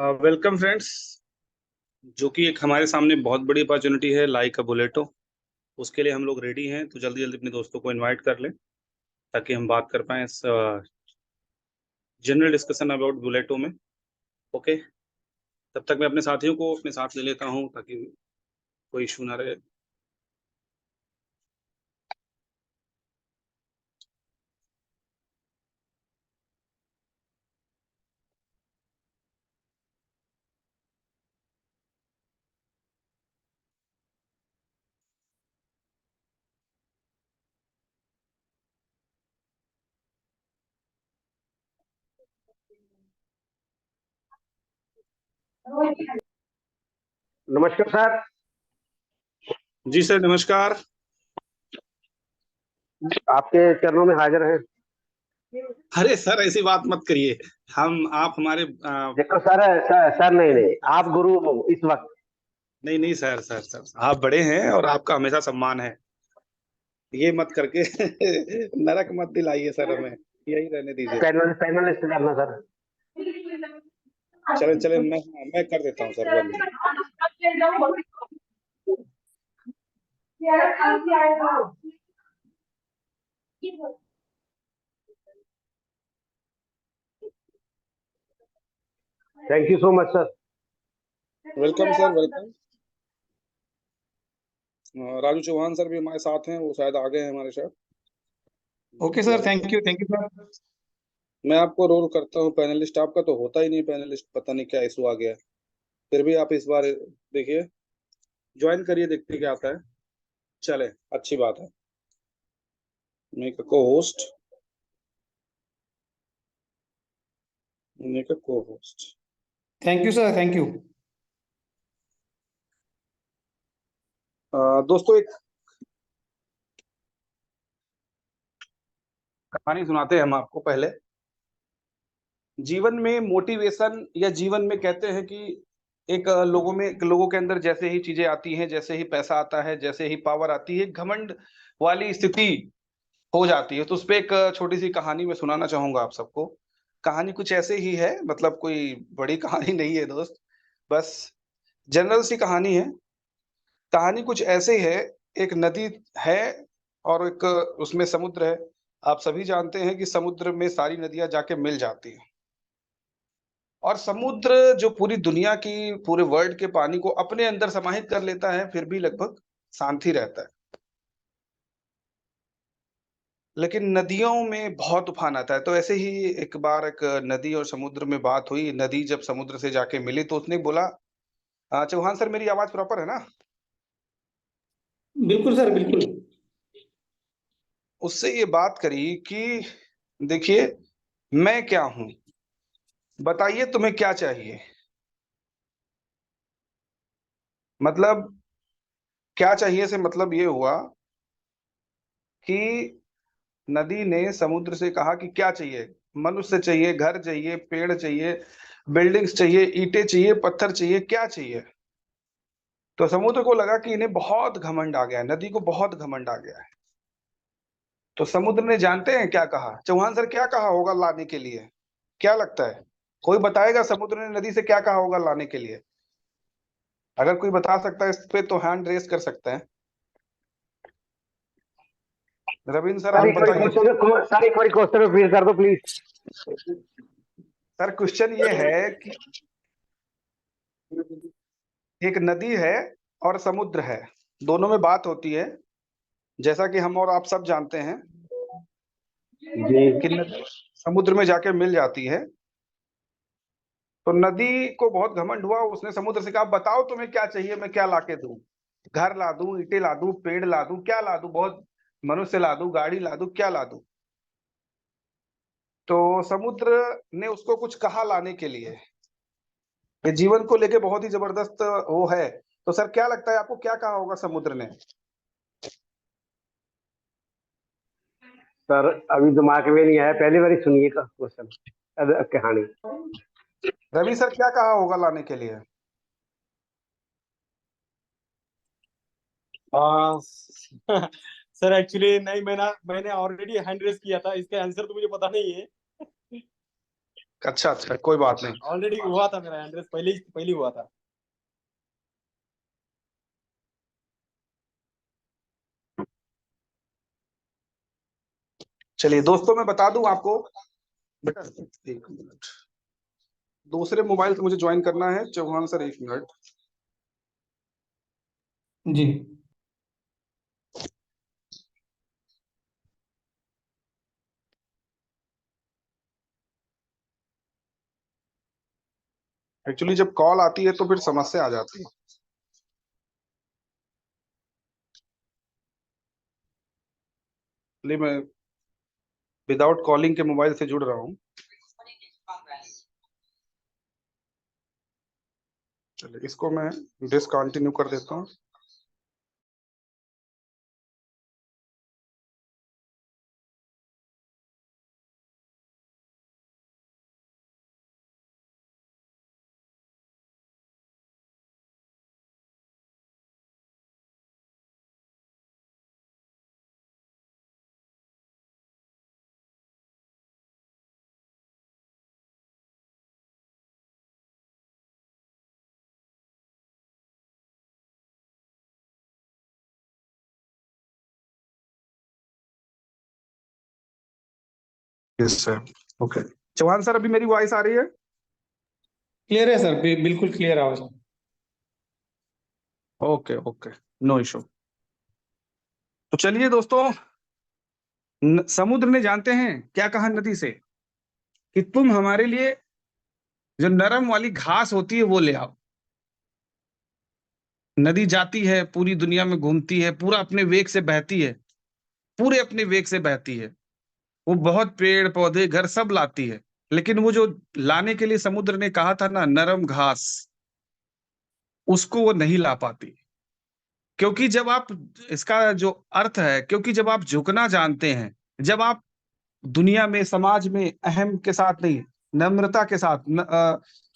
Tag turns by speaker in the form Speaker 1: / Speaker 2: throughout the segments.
Speaker 1: Welcome friends. जो कि एक हमारे सामने बहुत बड़ी अपॉर्चुनिटी है, लाइक अ बुलेटो। उसके लिए हम लोग रेडी हैं, तो जल्दी जल्दी अपने दोस्तों को इनवाइट कर लें ताकि हम बात कर पाएं इस जनरल डिस्कशन अबाउट बुलेटो में। ओके, तब तक मैं अपने साथियों को अपने साथ ले लेता हूं ताकि कोई इशू ना रहे।
Speaker 2: नमस्कार सर।
Speaker 1: जी सर, नमस्कार।
Speaker 2: आपके चरणों में हाजिर हैं।
Speaker 1: अरे सर, ऐसी बात मत करिए। आप हमारे
Speaker 2: देखो सर, सर नहीं नहीं, आप गुरु हो इस वक्त।
Speaker 1: नहीं नहीं सर, आप बड़े हैं और आपका हमेशा सम्मान है। ये मत करके नरक मत दिलाइए सर, हमें यही रहने दीजिए।
Speaker 2: पैनलिस्ट करना सर।
Speaker 1: चले चले, मैं कर देता हूँ सर, 1 मिनट।
Speaker 2: Thank you so much sir.
Speaker 1: Welcome sir, welcome. Raju Chauhan sir भी हमारे साथ हैं, वो शायद आ गए हैं हमारे साथ।
Speaker 3: Okay sir, thank you sir.
Speaker 1: मैं आपको रोल करता हूँ पैनलिस्ट। आपका तो होता ही नहीं पैनलिस्ट, पता नहीं क्या इशू आ गया। फिर भी आप इस बार देखिए, ज्वाइन करिए, देखते क्या आता है। चले, अच्छी बात है। मेक अ को होस्ट, मेक अ को host.
Speaker 3: Thank you sir, thank you.
Speaker 1: दोस्तों, एक कहानी सुनाते हैं हम आपको पहले। जीवन में मोटिवेशन, या जीवन में कहते हैं कि एक लोगों के अंदर जैसे ही चीजें आती हैं, जैसे ही पैसा आता है, जैसे ही पावर आती है, घमंड वाली स्थिति हो जाती है। तो उस पे एक छोटी सी कहानी मैं सुनाना चाहूंगा आप सबको। कहानी कुछ ऐसे ही है, मतलब कोई बड़ी कहानी नहीं है दोस्त, बस जनरल सी कहानी है। कहानी कुछ ऐसे ही है। एक नदी है और एक उसमें समुद्र है। आप सभी जानते हैं कि समुद्र में सारी नदियां जाके मिल जाती हैं, और समुद्र जो पूरी दुनिया की, पूरे वर्ल्ड के पानी को अपने अंदर समाहित कर लेता है, फिर भी लगभग शांत ही रहता है। लेकिन नदियों में बहुत तूफान आता है। तो ऐसे ही एक बार एक नदी और समुद्र में बात हुई। नदी जब समुद्र से जाके मिली तो उसने बोला, चौहान सर, मेरी आवाज प्रॉपर है ना?
Speaker 3: बिल्कुल सर, बिल्कुल।
Speaker 1: उससे ये बात करी कि देखिए, मैं क्या हूं, बताइए तुम्हें क्या चाहिए। मतलब क्या चाहिए से मतलब ये हुआ कि नदी ने समुद्र से कहा कि क्या चाहिए। मनुष्य चाहिए, घर चाहिए, पेड़ चाहिए, बिल्डिंग्स चाहिए, ईंटें चाहिए, पत्थर चाहिए, क्या चाहिए? तो समुद्र को लगा कि इन्हें बहुत घमंड आ गया है, नदी को बहुत घमंड आ गया है। तो समुद्र ने, जानते हैं क्या कहा? चौहान सर, क्या कहा होगा लाने के लिए? क्या लगता है, कोई बताएगा समुद्र ने नदी से क्या कहा होगा लाने के लिए? अगर कोई बता सकता है इस पे तो हैंड रेस कर सकते हैं। रविंद्र सर,
Speaker 2: सर
Speaker 1: आप
Speaker 2: एक बार
Speaker 1: बताइए।
Speaker 2: क्वेश्चन रिपीट कर दो प्लीज।
Speaker 1: सर, क्वेश्चन ये है कि एक नदी है और समुद्र है, दोनों में बात होती है, जैसा कि हम और आप सब जानते हैं कि
Speaker 2: जी।
Speaker 1: नदी समुद्र में जाके मिल जाती है। तो नदी को बहुत घमंड हुआ, उसने समुद्र से कहा, बताओ तुम्हें क्या चाहिए, मैं क्या लाके दूं? घर ला दूं, ईंटें ला दूं, पेड़ ला दूं, क्या ला दूं? बहुत मनुष्य ला दूं, गाड़ी ला दूं, क्या ला दूं? तो समुद्र ने उसको कुछ कहा लाने के लिए। ये जीवन को लेके बहुत ही जबरदस्त वो है। तो सर, क्या लगता है आपको, क्या कहा होगा समुद्र ने?
Speaker 2: सर अभी दिमाग में नहीं आया, पहली बार सुनिए का क्वेश्चन कहानी।
Speaker 1: रवि सर, क्या कहा होगा लाने के लिए?
Speaker 4: हाँ। सर एक्चुअली नहीं, मैंने ऑलरेडी हैंड रेस किया था, इसका आंसर तो मुझे पता नहीं है।
Speaker 1: अच्छा अच्छा, कोई बात नहीं।
Speaker 4: ऑलरेडी हुआ था मेरा एंट्रेंस, पहले हुआ था।
Speaker 1: चलिए दोस्तों, मैं बता दूं आपको बेटा, एक मिनट, दूसरे मोबाइल से मुझे ज्वाइन करना है। चौहान सर, एक मिनट।
Speaker 3: जी
Speaker 1: एक्चुअली जब कॉल आती है तो फिर समस्या आ जाती है। इसलिए मैं विदाउट कॉलिंग के मोबाइल से जुड़ रहा हूँ। चलिए, इसको मैं डिसकंटिन्यू कर देता हूँ। Yes sir, okay. Chauhan sir, अभी मेरी वॉइस आ रही है?
Speaker 3: क्लियर है सर, बिल्कुल क्लियर आवाज है।
Speaker 1: Okay okay, no issue. तो चलिए दोस्तों, समुद्र ने जानते हैं क्या कहा नदी से, कि तुम हमारे लिए जो नरम वाली घास होती है वो ले आओ। नदी जाती है, पूरी दुनिया में घूमती है, पूरा अपने वेग से बहती है, पूरे अपने वेग से बहती है। वो बहुत पेड़ पौधे घर सब लाती है, लेकिन वो जो लाने के लिए समुद्र ने कहा था ना, नरम घास, उसको वो नहीं ला पाती। क्योंकि जब आप, इसका जो अर्थ है, क्योंकि जब आप झुकना जानते हैं, जब आप दुनिया में, समाज में अहम के साथ नहीं, नम्रता के साथ,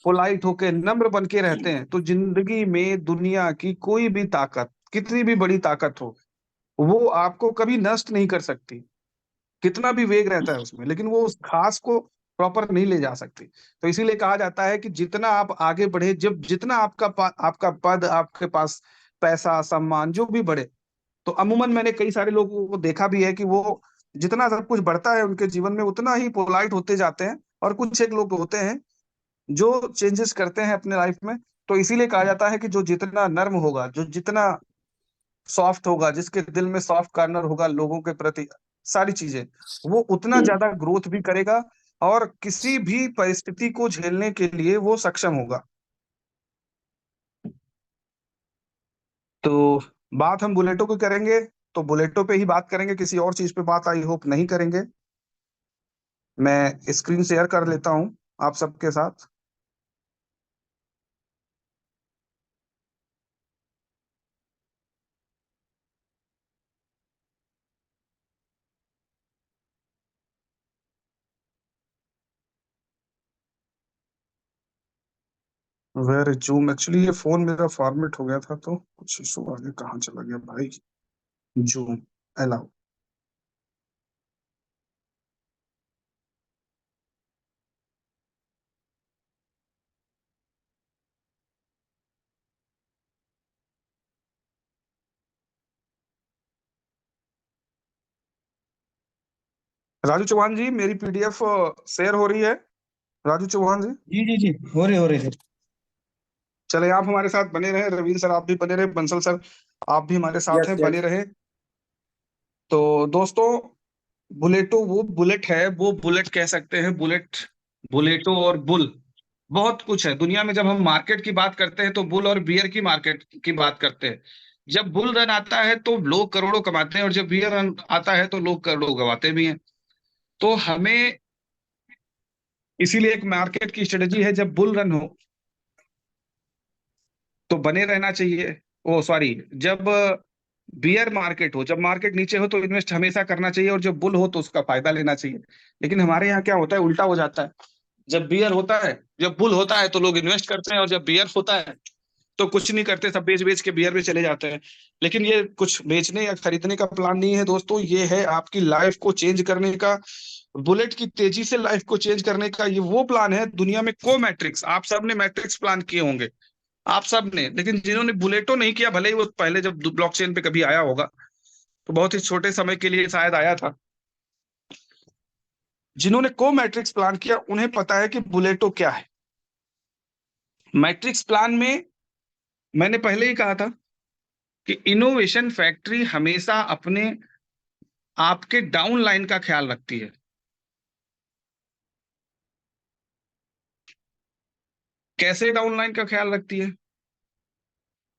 Speaker 1: पोलाइट होके नम्र बन के रहते हैं, तो जिंदगी में दुनिया की कोई भी ताकत, कितनी भी बड़ी ताकत हो, वो आपको कभी नष्ट नहीं कर सकती। कितना भी वेग रहता है उसमें, लेकिन वो उस घास को प्रॉपर नहीं ले जा सकती। तो इसीलिए कहा जाता है कि जितना आप आगे बढ़े, जब जितना आपका पद, आपके पास पैसा, सम्मान जो भी बढ़े, तो अमूमन मैंने कई सारे लोगों को देखा भी है कि वो जितना सब कुछ बढ़ता है उनके जीवन में, उतना ही पोलाइट होते जाते हैं। और कुछ एक लोग होते हैं जो चेंजेस करते हैं अपने लाइफ में। तो इसीलिए कहा जाता है कि जो जितना नर्म होगा, जो जितना सॉफ्ट होगा, जिसके दिल में सॉफ्ट कार्नर होगा लोगों के प्रति, सारी चीजें, वो उतना ज्यादा ग्रोथ भी करेगा और किसी भी परिस्थिति को झेलने के लिए वो सक्षम होगा। तो बात हम बुलेटो की करेंगे, तो बुलेटो पे ही बात करेंगे, किसी और चीज पे बात आई होप नहीं करेंगे। मैं स्क्रीन शेयर कर लेता हूं आप सबके साथ। वेयर जूम, एक्चुअली ये फोन मेरा फॉर्मेट हो गया था तो कुछ इशू आ गया, कहाँ चला गया भाई। Zoom allow. राजू चौहान जी, मेरी पीडीएफ शेयर हो रही है? राजू चौहान जी,
Speaker 3: जी जी जी, हो रहे सर।
Speaker 1: चले आप हमारे साथ बने रहे, रवींद्र सर आप भी बने रहे, बंसल सर आप भी हमारे साथ
Speaker 2: यस
Speaker 1: हैं, बने
Speaker 2: यस।
Speaker 1: रहे। तो दोस्तों, बुलेटो वो बुलेट है, वो बुलेट कह सकते हैं, बुलेट, बुलेटो और बुल, बहुत कुछ है दुनिया में। जब हम मार्केट की बात करते हैं तो बुल और बियर की मार्केट की बात करते हैं। जब बुल रन आता है तो लोग करोड़ों कमाते हैं, और जब बियर रन आता है तो लोग करोड़ों गवाते भी हैं। तो हमें इसीलिए एक मार्केट की स्ट्रेटेजी है, जब बुल रन हो तो बने रहना चाहिए। ओ सॉरी, जब बियर मार्केट हो, जब मार्केट नीचे हो तो इन्वेस्ट हमेशा करना चाहिए, और जब बुल हो तो उसका फायदा लेना चाहिए। लेकिन हमारे यहाँ क्या होता है, उल्टा हो जाता है। जब बियर होता है, जब बुल होता है तो लोग इन्वेस्ट करते हैं, और जब बियर होता है तो कुछ नहीं करते, सब बेच बेच के बियर में चले जाते हैं। लेकिन ये कुछ बेचने या खरीदने का प्लान नहीं है दोस्तों, ये है आपकी लाइफ को चेंज करने का, बुलेट की तेजी से लाइफ को चेंज करने का ये वो प्लान है दुनिया में। को मैट्रिक्स, आप सबने मैट्रिक्स प्लान किए होंगे, आप सबने, लेकिन जिन्होंने बुलेटो नहीं किया, भले ही वो पहले जब ब्लॉकचेन पे कभी आया होगा तो बहुत ही छोटे समय के लिए शायद आया था, जिन्होंने को मैट्रिक्स प्लान किया उन्हें पता है कि बुलेटो क्या है। मैट्रिक्स प्लान में मैंने पहले ही कहा था कि इनोवेशन फैक्ट्री हमेशा अपने आपके डाउन लाइन का ख्याल रखती है। कैसे डाउन लाइन का ख्याल रखती है?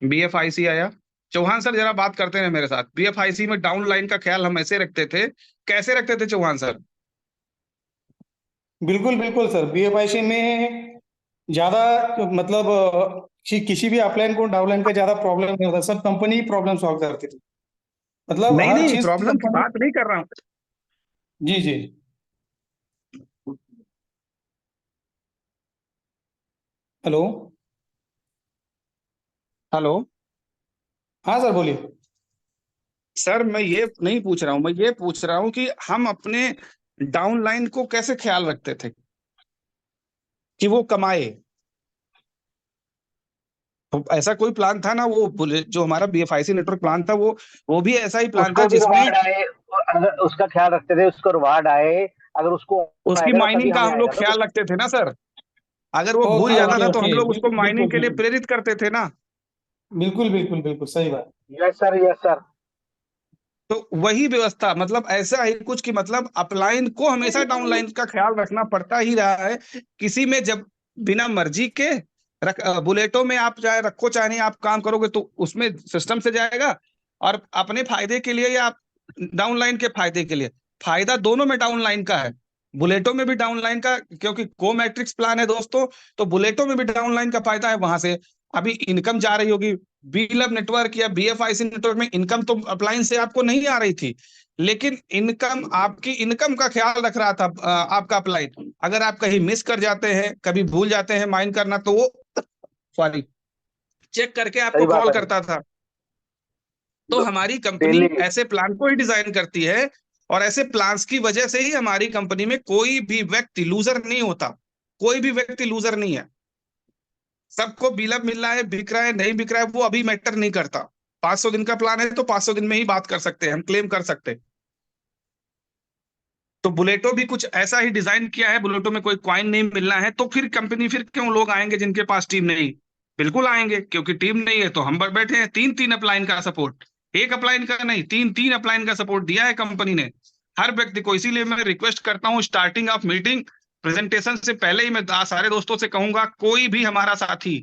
Speaker 1: बीएफआईसी आया, चौहान सर जरा बात करते हैं मेरे साथ। बीएफआईसी में डाउन लाइन का ख्याल हम ऐसे रखते थे, कैसे रखते थे चौहान सर?
Speaker 3: बिल्कुल बिल्कुल सर, बीएफआईसी में ज्यादा मतलब किसी भी अपलाइन को डाउनलाइन का ज्यादा प्रॉब्लम नहीं होता, सब कंपनी प्रॉब्लम सॉल्व करती थी, मतलब
Speaker 1: नहीं
Speaker 3: हर
Speaker 1: नहीं,
Speaker 3: चीज
Speaker 1: प्रॉब्लम की
Speaker 3: कंपनी।
Speaker 1: बात नहीं कर रहा हूं।
Speaker 3: जी जी। हेलो।
Speaker 1: हेलो
Speaker 3: हाँ सर बोलिए।
Speaker 1: सर, मैं ये नहीं पूछ रहा हूं, मैं ये पूछ रहा हूं कि हम अपने डाउन लाइन को कैसे ख्याल रखते थे कि वो कमाए। तो ऐसा कोई प्लान था ना, वो जो हमारा बीएफआईसी नेटवर्क प्लान था, वो भी ऐसा ही प्लान था
Speaker 2: उसको भी
Speaker 1: जिसमें
Speaker 2: रिवार्ड आए, और अगर उसका ख्याल रखते थे, उसको रिवार्ड आए, अगर उसको
Speaker 1: उसकी
Speaker 2: आएगा ना तभी
Speaker 1: माइनिंग का
Speaker 2: हमें
Speaker 1: हम
Speaker 2: आएगा
Speaker 1: लोग
Speaker 2: ना
Speaker 1: ख्याल
Speaker 2: कुछ।
Speaker 1: रखते थे ना सर। अगर वो भूल
Speaker 3: ओके
Speaker 1: जाता
Speaker 3: ओके
Speaker 1: था तो
Speaker 3: ओके,
Speaker 1: हम लोग उसको
Speaker 3: बिल्कुल
Speaker 1: माइनिंग के लिए
Speaker 3: बिल्कुल
Speaker 1: प्रेरित करते थे ना।
Speaker 3: बिल्कुल बिल्कुल बिल्कुल सही बात।
Speaker 2: Yes sir, yes sir.
Speaker 1: तो वही व्यवस्था, मतलब ऐसा ही कुछ कि मतलब अपलाइन को हमेशा डाउनलाइन का ख्याल रखना पड़ता ही रहा है। किसी में जब बिना मर्जी के बुलेटो में आप चाहे रखो चाहे नहीं, आप काम करोगे तो उसमें सिस्टम से जाएगा, और अपने फायदे के लिए या डाउनलाइन के फायदे के लिए, फायदा दोनों में डाउनलाइन का है। बुलेटो में भी डाउनलाइन का, क्योंकि को मैट्रिक्स प्लान है दोस्तों, तो बुलेटो में भी डाउनलाइन का फायदा है। वहां से अभी इनकम जा रही होगी, बीलब नेटवर्क या बीएफआईसी नेटवर्क में इनकम तो अपलाइन से आपको नहीं आ रही थी, लेकिन इनकम, आपकी इनकम का ख्याल रख रहा था आपका अपलाइन। अगर आप कहीं मिस कर जाते हैं, कभी भूल जाते हैं माइन करना, तो वो सॉरी चेक करके आपको
Speaker 2: सही बात
Speaker 1: कॉल
Speaker 2: है।
Speaker 1: करता था। तो हमारी कंपनी
Speaker 2: डेली।
Speaker 1: ऐसे प्लान को ही डिजाइन करती है, और ऐसे प्लान्स की वजह से ही हमारी कंपनी में कोई भी व्यक्ति लूजर नहीं होता। कोई भी व्यक्ति लूजर नहीं है। सबको बिलब मिल रहा है, बिक रहा है नहीं बिक रहा है, वो अभी मैटर नहीं करता। 500 दिन का प्लान है तो 500 दिन में ही बात कर सकते हैं, हम क्लेम कर सकते हैं। तो बुलेटो भी कुछ ऐसा ही डिजाइन किया है। बुलेटो में कोई क्वाइन नहीं मिलना है, तो फिर कंपनी, फिर क्यों लोग आएंगे जिनके पास टीम नहीं? बिल्कुल आएंगे, क्योंकि टीम नहीं है तो हम बैठे हैं। तीन तीन अपलाइन का सपोर्ट, एक अपलाइन का नहीं, तीन तीन अपलाइन का सपोर्ट दिया है कंपनी ने हर व्यक्ति को। इसीलिए मैं रिक्वेस्ट करता हूँ, स्टार्टिंग ऑफ मीटिंग प्रेजेंटेशन से पहले ही मैं सारे दोस्तों से कहूंगा, कोई भी हमारा साथी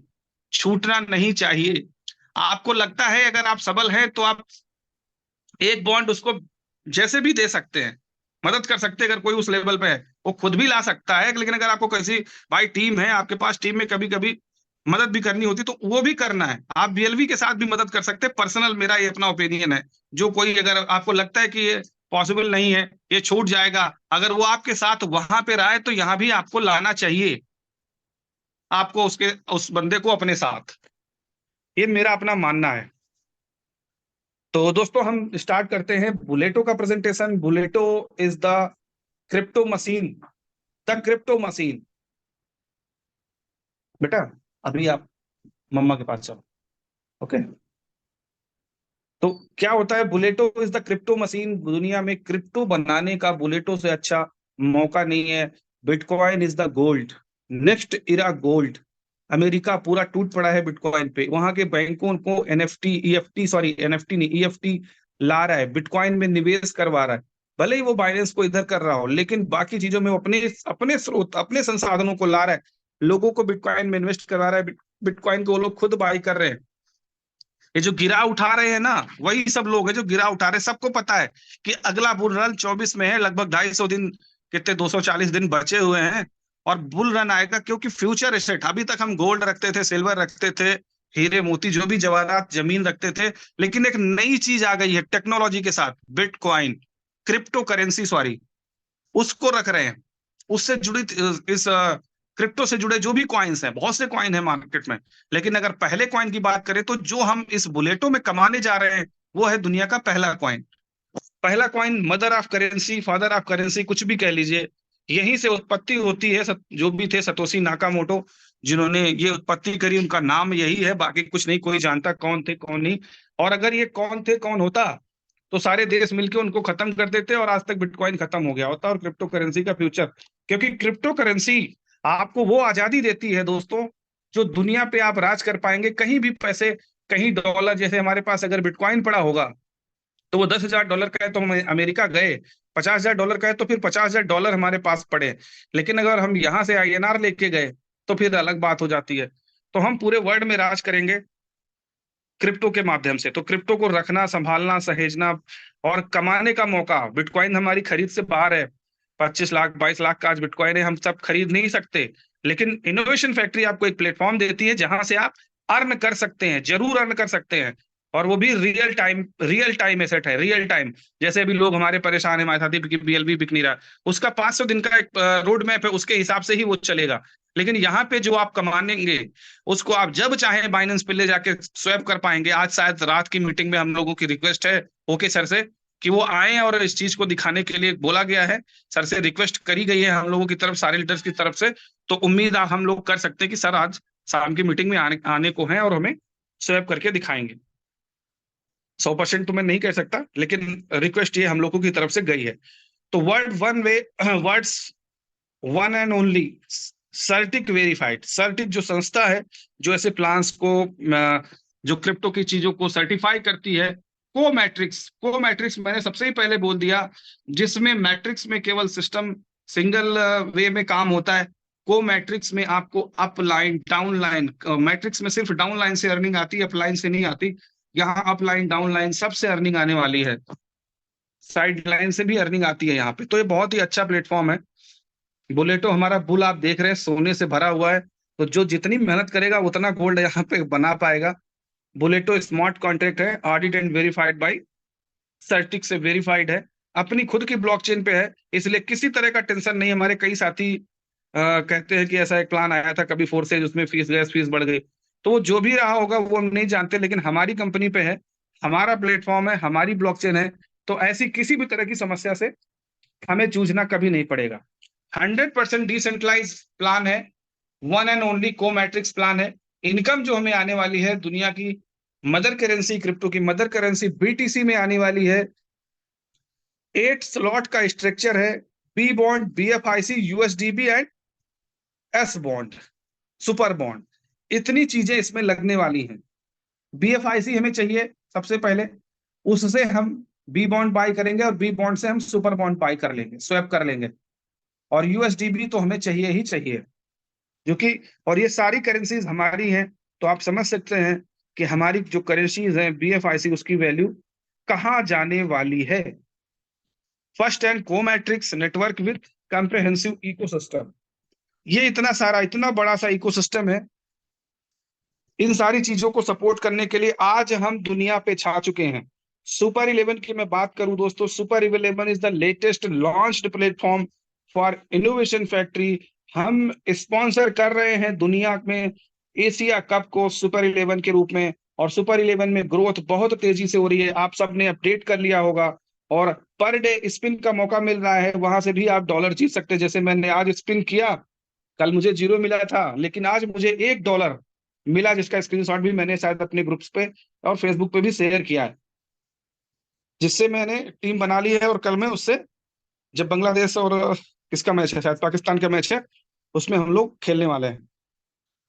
Speaker 1: छूटना नहीं चाहिए। आपको लगता है अगर आप सबल हैं तो आप एक बॉन्ड उसको जैसे भी दे सकते हैं, मदद कर सकते हैं। अगर कोई उस लेवल पे है वो खुद भी ला सकता है, लेकिन अगर आपको कैसी भाई टीम है आपके पास, टीम में कभी कभी मदद भी करनी होती तो वो भी करना है। आप बीएलवी के साथ भी मदद कर सकते हैं। पर्सनल मेरा ये अपना ओपिनियन है। जो कोई अगर आपको लगता है कि ये पॉसिबल नहीं है, ये छूट जाएगा, अगर वो आपके साथ वहां पे रहा है तो यहाँ भी आपको लाना चाहिए, आपको उसके उस बंदे को अपने साथ। ये मेरा अपना मानना है। तो दोस्तों हम स्टार्ट करते हैं बुलेटो का presentation. Bulleto is the crypto machine, the crypto machine. बेटा अभी आप मम्मा के पास चलो, ओके। तो क्या होता है, बुलेटो इज द क्रिप्टो मशीन। दुनिया में क्रिप्टो बनाने का बुलेटो से अच्छा मौका नहीं है। Bitcoin is the gold, next era gold. America पूरा टूट पड़ा है बिटकॉइन पे। वहां के बैंकों को एनएफटी ईएफटी, सॉरी एनएफटी नहीं ईएफटी ला रहा है, बिटकॉइन में निवेश करवा रहा है। भले ही वो बाइनेंस को इधर कर रहा हो, लेकिन बाकी चीजों में अपने अपने स्रोत, अपने संसाधनों को ला रहा है, लोगों को बिटकॉइन में इन्वेस्ट करवा रहा है। बिटकॉइन को वो लोग खुद बाई कर रहे हैं। ये जो गिरा उठा रहे हैं ना, वही सब लोग हैं जो गिरा उठा रहे हैं। सबको पता है कि अगला बुल रन 24 में है, लगभग 250 दिन, कितने 240 दिन बचे हुए हैं, और बुल रन आएगा। क्योंकि फ्यूचर एसेट, अभी तक हम गोल्ड रखते थे, सिल्वर रखते थे, हीरे मोती जो भी जवाहरात जमीन रखते थे, लेकिन एक नई चीज आ गई है टेक्नोलॉजी के साथ, बिटकॉइन, क्रिप्टो करेंसी सॉरी, उसको रख रहे हैं। उससे जुड़ी इस क्रिप्टो से जुड़े जो भी कॉइन्स हैं, बहुत से कॉइन है मार्केट में, लेकिन अगर पहले कॉइन की बात करें तो जो हम इस बुलेटो में कमाने जा रहे हैं वो है दुनिया का पहला कॉइन। पहला coin, mother of currency, father of currency, कुछ भी कह लीजिए, यहीं से उत्पत्ति होती है। जो भी थे सतोशी नाकामोटो जिन्होंने ये उत्पत्ति करी, उनका नाम यही है, बाकी कुछ नहीं, कोई जानता कौन थे कौन नहीं। और अगर ये कौन थे कौन होता तो सारे देश मिलकर उनको खत्म कर देते और आज तक बिटकॉइन खत्म हो गया होता और क्रिप्टो करेंसी का फ्यूचर। क्योंकि क्रिप्टो करेंसी आपको वो आजादी देती है दोस्तों, जो दुनिया पे आप राज कर पाएंगे। कहीं भी पैसे, कहीं डॉलर, जैसे हमारे पास अगर बिटकॉइन पड़ा होगा तो वो $10,000 का है तो हम अमेरिका गए, $50,000 का है तो फिर $50,000 हमारे पास पड़े। लेकिन अगर हम यहाँ से INR लेके गए तो फिर अलग बात हो जाती है। तो हम पूरे वर्ल्ड में राज करेंगे क्रिप्टो के माध्यम से। तो क्रिप्टो को रखना, संभालना, सहेजना और कमाने का मौका, बिटकॉइन हमारी खरीद से बाहर है। 25 लाख 22 लाख का आज बिटकॉइन है, हम सब खरीद नहीं सकते। लेकिन इनोवेशन फैक्ट्री आपको एक प्लेटफॉर्म देती है जहां से आप अर्न कर सकते हैं, जरूर अर्न कर सकते हैं। और वो भी रियल टाइम एसेट है, रियल टाइम। जैसे अभी लोग हमारे परेशान है, हमारे साथी कि BLB बिक नहीं रहा, उसका 500 दिन का एक रोड मैप है, उसके हिसाब से ही वो चलेगा। लेकिन यहाँ पे जो आप कमाएंगे उसको आप जब चाहे बाइनेंस पे ले जाके स्वैप कर पाएंगे। आज शायद रात की मीटिंग में हम लोगों की रिक्वेस्ट है ओके सर से कि वो आए और इस चीज को दिखाने के लिए बोला गया है। सर से रिक्वेस्ट करी गई है हम लोगों की तरफ, सारे लीडर्स की तरफ से। तो उम्मीद हम लोग कर सकते हैं कि सर आज शाम की मीटिंग में आने को है और हमें स्वैप करके दिखाएंगे। 100% तो मैं नहीं कह सकता, लेकिन रिक्वेस्ट ये हम लोगों की तरफ से गई है। तो world's one and only Certik verified. Certik जो संस्था है जो ऐसे प्लान्स को, जो क्रिप्टो की चीजों को सर्टिफाई करती है, को मैट्रिक्स मैंने सबसे ही पहले बोल दिया, जिसमें मैट्रिक्स में केवल सिस्टम सिंगल वे में काम होता है। को मैट्रिक्स में आपको up line down line, matrix में सिर्फ डाउन लाइन से अर्निंग आती है, अप लाइन से नहीं आती। यहाँ अप लाइन डाउन लाइन सबसे अर्निंग आने वाली है, साइड लाइन से भी अर्निंग आती है यहाँ पे। तो ये बहुत ही अच्छा प्लेटफॉर्म है। बुलेटो हमारा बुल आप देख रहे हैं सोने से भरा हुआ है, तो जो जितनी मेहनत करेगा उतना गोल्ड यहाँ पे बना पाएगा। बुलेटो स्मार्ट कॉन्ट्रैक्ट है, ऑडिट एंड वेरीफाइड बाय सर्टिक से वेरीफाइड है, अपनी खुद की ब्लॉकचेन पे है, इसलिए किसी तरह का टेंशन नहीं। हमारे कई साथी कहते हैं कि ऐसा एक प्लान आया था कभी फोर्सेज, उसमें फीस बढ़ गई। तो वो जो भी रहा होगा वो हम नहीं जानते, लेकिन हमारी कंपनी पे है, हमारा प्लेटफॉर्म है, हमारी ब्लॉकचेन है, तो ऐसी किसी भी तरह की समस्या से हमें जूझना कभी नहीं पड़ेगा। 100% डिसेंट्रलाइज प्लान है, वन एंड ओनली को मैट्रिक्स प्लान है। इनकम जो हमें आने वाली है दुनिया की मदर करेंसी, क्रिप्टो की मदर करेंसी BTC में आने वाली है। 8 स्लॉट का स्ट्रक्चर है, B bond, BFIC, USDB and S bond, super bond. इतनी चीजें इसमें लगने वाली हैं। BFIC हमें चाहिए सबसे पहले, उससे हम B बॉन्ड बाय करेंगे और B बॉन्ड से हम सुपर बॉन्ड बाय कर लेंगे, स्वैप कर लेंगे। और USDB तो हमें चाहिए ही चाहिए, जो कि, और ये सारी करेंसीज हमारी हैं। तो आप समझ सकते हैं कि हमारी जो करेंसीज हैं BFIC, उसकी वैल्यू कहाँ जाने वाली है। फर्स्ट एंड को matrix network with comprehensive ecosystem, ये इतना सारा, इतना बड़ा सा इकोसिस्टम है। इन सारी चीजों को सपोर्ट करने के लिए आज हम दुनिया पे छा चुके हैं। सुपर 11 की मैं बात करूं दोस्तों, super 11 is the latest launched platform for innovation factory. हम स्पॉन्सर कर रहे हैं दुनिया में एशिया कप को सुपर 11 के रूप में, और सुपर 11 में ग्रोथ बहुत तेजी से हो रही है। आप सबने अपडेट कर लिया होगा, और पर डे स्पिन का मौका मिल रहा है, वहां से भी आप डॉलर जीत सकते हैं। जैसे मैंने आज स्पिन किया, कल मुझे 0 मिला था, लेकिन आज मुझे $1 मिला, जिसका स्क्रीनशॉट भी मैंने शायद अपने ग्रुप्स पे और फेसबुक पे भी शेयर किया है, जिससे मैंने टीम बना ली है। और कल मैं उससे, जब बांग्लादेश और किसका मैच है, शायद पाकिस्तान का मैच है, उसमें हम लोग खेलने वाले हैं।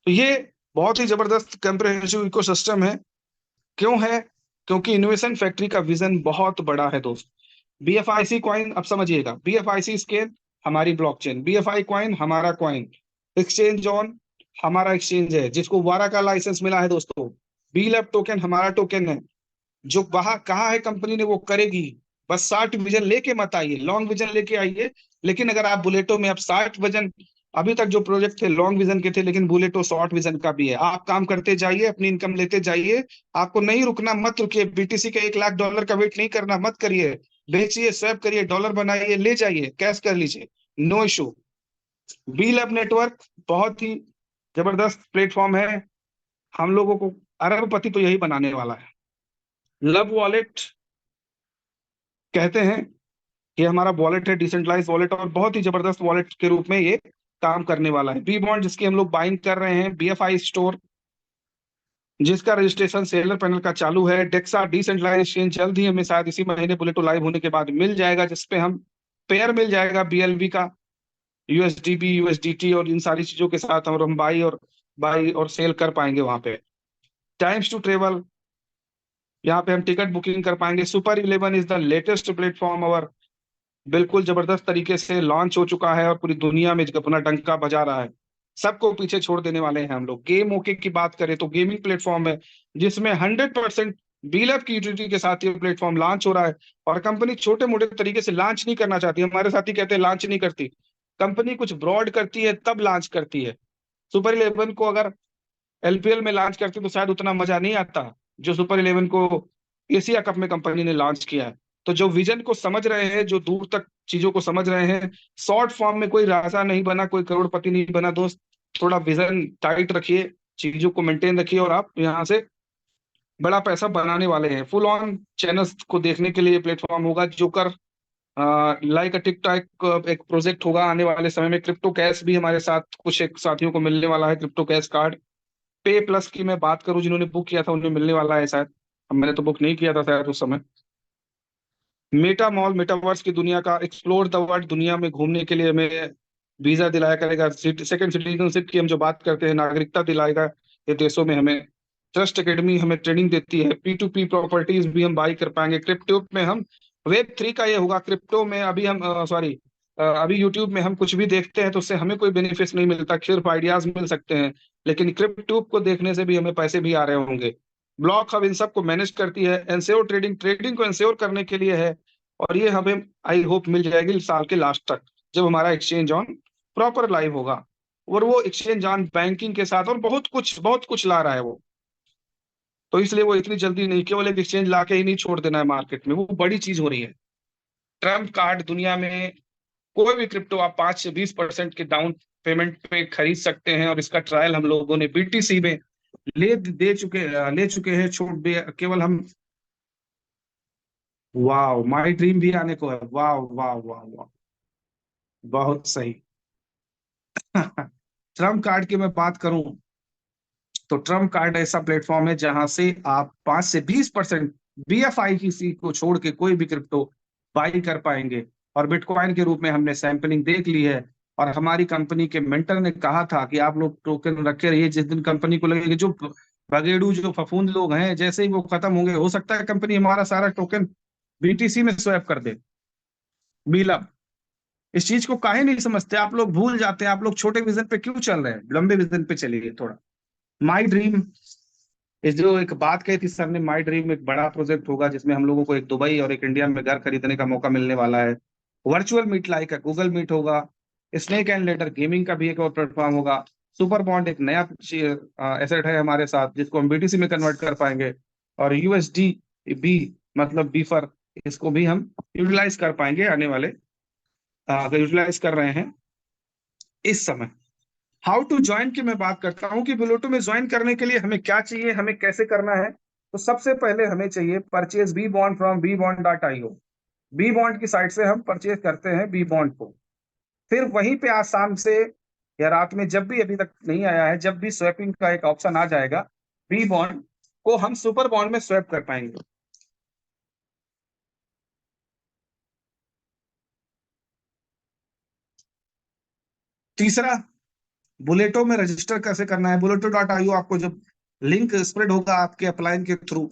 Speaker 1: तो ये बहुत ही जबरदस्त कॉम्प्रिहेंसिव इकोसिस्टम है। क्यों है? क्योंकि इनोवेशन फैक्ट्री का विजन बहुत बड़ा है दोस्त। BFIC कॉइन, अब समझिएगा, BFIC स्केल हमारी ब्लॉकचेन, BFI कॉइन हमारा कॉइन, एक्सचेंज ऑन हमारा एक्सचेंज है जिसको वारा का लाइसेंस मिला है दोस्तों। BLAB टोकन हमारा टोकन है, जो कहा है कंपनी ने वो करेगी। बस 60 विजन लेके मत आइए, लॉन्ग विजन लेके आइए। लेकिन अगर आप बुलेटो में, अब 60 विजन, अभी तक जो प्रोजेक्ट थे लॉन्ग विजन के थे, लेकिन बुलेटो शॉर्ट विजन का भी है। आप काम करते जाइए, अपनी इनकम लेते जाइए, आपको नहीं रुकना, मत रुकिए। BTC का $1 लाख का वेट नहीं करना, मत करिए। बेचिए, स्वैप करिए, डॉलर बनाइए, ले जाइए, कैश कर लीजिए, no issue. B lab network बहुत ही जबरदस्त प्लेटफॉर्म है, हम लोगों को अरबपति तो यही बनाने वाला है। लव वॉलेट कहते हैं कि हमारा वॉलेट है, डिसेंट्रलाइज वॉलेट, और बहुत ही जबरदस्त वॉलेट के रूप में ये काम करने वाला है। बी बॉन्ड जिसकी हम लोग बाइंग कर रहे हैं, BFI स्टोर जिसका रजिस्ट्रेशन सेलर पैनल का चालू है। डेक्सा डिसेंट्रलाइज एक्सचेंज जल्द ही हमें शायद इसी महीने बुलेटो लाइव होने के बाद मिल जाएगा, जिसपे हम पेयर मिल जाएगा BLV का, USDB USDT और इन सारी चीजों के साथ हम बाई और सेल कर पाएंगे वहां पे। टाइम्स टू ट्रेवल, यहाँ पे हम टिकट बुकिंग कर पाएंगे। Super 11 is the latest platform और बिल्कुल जबरदस्त तरीके से लॉन्च हो चुका है और पूरी दुनिया में अपना डंका बजा रहा है, सबको पीछे छोड़ देने वाले हैं हम लोग। गेम ओके की बात करें तो गेमिंग प्लेटफॉर्म है जिसमें 100% बीलैब की यूटिलिटी के साथ ये प्लेटफॉर्म लॉन्च हो रहा है। और कंपनी छोटे मोटे तरीके से लॉन्च नहीं करना चाहती, हमारे साथी कहते हैं लॉन्च नहीं करती, कंपनी कुछ ब्रॉड करती है तब लॉन्च करती है। सुपर 11 को अगर LPL में लॉन्च करती तो शायद उतना मजा नहीं आता जो सुपर 11 को एशिया कप में कंपनी ने लॉन्च किया है। तो जो विजन को समझ रहे हैं, जो दूर तक चीजों को समझ रहे हैं, शॉर्ट फॉर्म में कोई राजा नहीं बना, कोई करोड़पति नहीं बना दोस्त, थोड़ा विजन टाइट रखिए, चीजों को मेंटेन रखिए और आप यहाँ से बड़ा पैसा बनाने वाले हैं। फुल ऑन चैनल्स को देखने के लिए प्लेटफॉर्म होगा। जोकर लाइक अ टिकटॉक एक प्रोजेक्ट होगा आने वाले समय में। क्रिप्टो कैश भी हमारे साथ कुछ एक साथियों को मिलने वाला है, क्रिप्टो कैश कार्ड। पे प्लस की मैं बात करूं, जिन्होंने बुक किया था उन्हें मिलने वाला है शायद, अब मैंने तो बुक नहीं किया था शायद उस समय। मेटा मॉल मेटावर्स की दुनिया का एक्सप्लोर द वर्ल्ड, दुनिया में घूमने के लिए हमें वीजा दिलाया करेगा। सेकंड सिटीजनशिप की हम जो बात करते हैं, नागरिकता दिलाएगा ये देशों में हमें। ट्रस्ट एकेडमी हमें ट्रेनिंग देती है। P2P प्रॉपर्टीज भी हम बाई कर पाएंगे। क्रिप्टो में हम Web3 का ये होगा। क्रिप्टो में अभी हम अभी यूट्यूब में हम कुछ भी देखते हैं तो उससे हमें कोई बेनिफिट नहीं मिलता, सिर्फ आइडियाज मिल सकते हैं, लेकिन क्रिप्टो को देखने से भी हमें पैसे भी आ रहे होंगे। ब्लॉक हब इन सबको मैनेज करती है। एंश्योर ट्रेडिंग, ट्रेडिंग को एंश्योर करने के लिए है, और ये हमें आई होप मिल जाएगी साल के लास्ट तक, जब हमारा एक्सचेंज ऑन प्रॉपर लाइव होगा। और वो एक्सचेंज ऑन बैंकिंग के साथ और बहुत कुछ ला रहा है वो, तो इसलिए वो इतनी जल्दी नहीं, केवल एक एक्सचेंज ला के ही नहीं छोड़ देना है मार्केट में, वो बड़ी चीज हो रही है। ट्रम्प कार्ड, दुनिया में कोई भी क्रिप्टो आप 5 से 20% के डाउन पेमेंट पे खरीद सकते हैं, और इसका ट्रायल हम लोगों ने BTC में ले चुके हैं। केवल हम, वाह, माई ड्रीम भी आने को है। वाह वाह वाह वाह, बहुत सही। ट्रम्प कार्ड की मैं बात करूं तो ट्रम्प कार्ड ऐसा प्लेटफॉर्म है जहां से आप 5 से 20% BFI की सी को छोड़ के कोई भी क्रिप्टो बाई कर पाएंगे। और बिटकॉइन के रूप में हमने सैंपलिंग देख ली है, और हमारी कंपनी के मेंटर ने कहा था कि आप लोग टोकन रखे रहिए, जिस दिन कंपनी को लगेगा जो बगेड़ू जो फफूंद लोग हैं जैसे ही वो खत्म होंगे, हो सकता है कंपनी हमारा सारा टोकन BTC में स्वैप कर दे। बीला, इस चीज को काहे नहीं समझते आप लोग, भूल जाते हैं। आप लोग छोटे विजन पे क्यों चल रहे हैं, लंबे विजन पे चलिए थोड़ा। माई ड्रीम, इस जो एक बात कही थी सर ने, माई ड्रीम एक बड़ा प्रोजेक्ट होगा जिसमें हम लोगों को एक दुबई और एक इंडिया में घर खरीदने का मौका मिलने वाला है। वर्चुअल मीट लाइक का गूगल मीट होगा। स्नेक एंड लेडर गेमिंग का भी एक और प्लेटफॉर्म होगा। सुपर बॉन्ड एक नया एसेट है हमारे साथ जिसको हम BTC में कन्वर्ट कर पाएंगे। और USDB मतलब बीफर, इसको भी हम यूटिलाइज कर पाएंगे आने वाले, अगर यूटिलाइज कर रहे हैं इस समय। हाउ टू ज्वाइन की मैं बात करता हूं कि बुलेटो में ज्वाइन करने के लिए हमें क्या चाहिए, हमें कैसे करना है। तो सबसे पहले हमें चाहिए purchase B bond from bbond.io। B bond की साइट से हम परचेज करते हैं बी बॉन्ड को। फिर वहीं पे आज शाम से या रात में, जब भी, अभी तक नहीं आया है, जब भी स्वैपिंग का एक ऑप्शन आ जाएगा, बी बॉन्ड को हम सुपर बॉन्ड में स्वैप कर पाएंगे। तीसरा, बुलेटो में रजिस्टर कैसे करना है। buleto.io आपको जब लिंक स्प्रेड होगा आपके अपलाइन के थ्रू,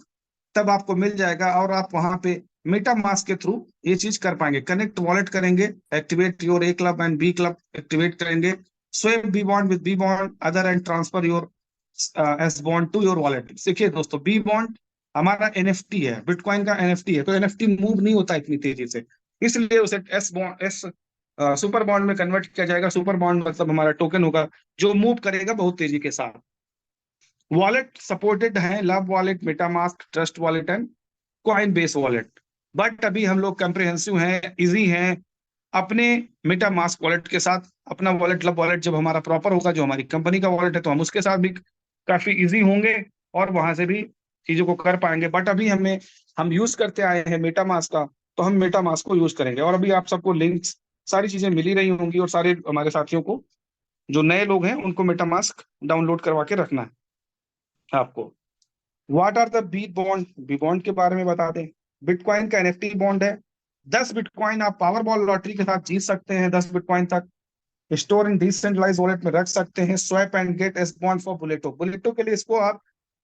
Speaker 1: तब आपको मिल जाएगा, और आप वहां पे मेटा मास्क के थ्रू ये चीज कर पाएंगे। कनेक्ट वॉलेट करेंगे, activate your A club and B club activate करेंगे, swap B bond with B bond other and transfer your S bond to your wallet. देखिए दोस्तों, बी बॉन्ड हमारा NFT है, बिटकॉइन का NFT है, तो NFT मूव नहीं होता इतनी तेजी से, इसलिए उसे एस सुपर बॉन्ड में कन्वर्ट किया जाएगा। सुपर बॉन्ड मतलब हमारा टोकन होगा जो मूव करेगा बहुत तेजी के साथ। वॉलेट सपोर्टेड है, love wallet, MetaMask, trust wallet and coin base wallet. But अभी हम लोग कंप्रिहेंसिव हैं, इजी हैं, अपने मेटा मास्क वॉलेट के साथ, अपना वॉलेट क्लब वॉलेट जब हमारा प्रॉपर होगा, जो हमारी कंपनी का वॉलेट है, तो हम उसके साथ भी काफी इजी होंगे और वहां से भी चीजों को कर पाएंगे। बट अभी हम यूज करते आए हैं मेटा मास्क का, तो हम मेटा मास्क को यूज करेंगे। और अभी आप सबको लिंक्स, सारी चीजें मिल ही रही होंगी, और सारे हमारे साथियों को, जो नए लोग हैं, उनको मेटा मास्क डाउनलोड करवा के रखना है आपको। What are the B bond? B bond के बारे में बता दें। बिटकॉइन का एनएफटी बॉन्ड है। 10 बिटकॉइन आप पावर बॉल लॉटरी के साथ जीत सकते हैं, 10 बिटकॉइन तक। स्टोर इन डिसेंट्रलाइज वॉलेट में रख सकते हैं। Swap and get S bond for Bulleto. Bulleto के लिए इसको आप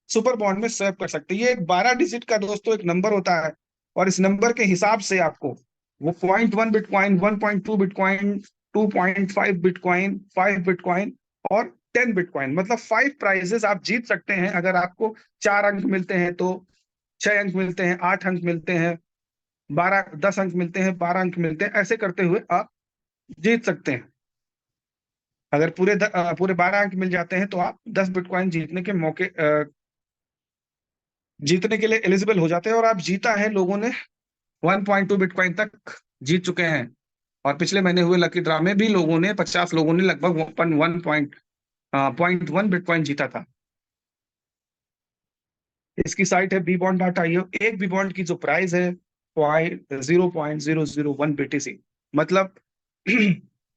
Speaker 1: सुपर बॉन्ड में स्वैप कर सकते हैं। ये एक 12 डिजिट का दोस्तों एक नंबर होता है, और इस नंबर के हिसाब से आपको वो 0.1 बिटकॉइन, 1.2 बिटकॉइन, 2.5 बिटकॉइन, 5 बिटकॉइन और 10 बिटकॉइन, मतलब 5 प्राइजेस आप जीत सकते हैं। अगर आपको 4 अंक मिलते हैं तो 6 अंक मिलते हैं, 8 अंक मिलते हैं, 10 अंक मिलते हैं, 12 अंक मिलते हैं, ऐसे करते हुए आप जीत सकते हैं। अगर पूरे 12 अंक मिल जाते हैं तो आप 10 बिटकॉइन जीतने के लिए एलिजिबल हो जाते हैं। और आप जीता है, लोगों ने 1.2 बिटकॉइन तक जीत चुके हैं। और पिछले महीने हुए लकी ड्रा में भी लोगों ने 50 लोगों ने लगभग 1.1 बिटकॉइन जीता था। इसकी साइट है bbond.io। एक बी बॉन्ड की जो प्राइस है 0.001 BTC, मतलब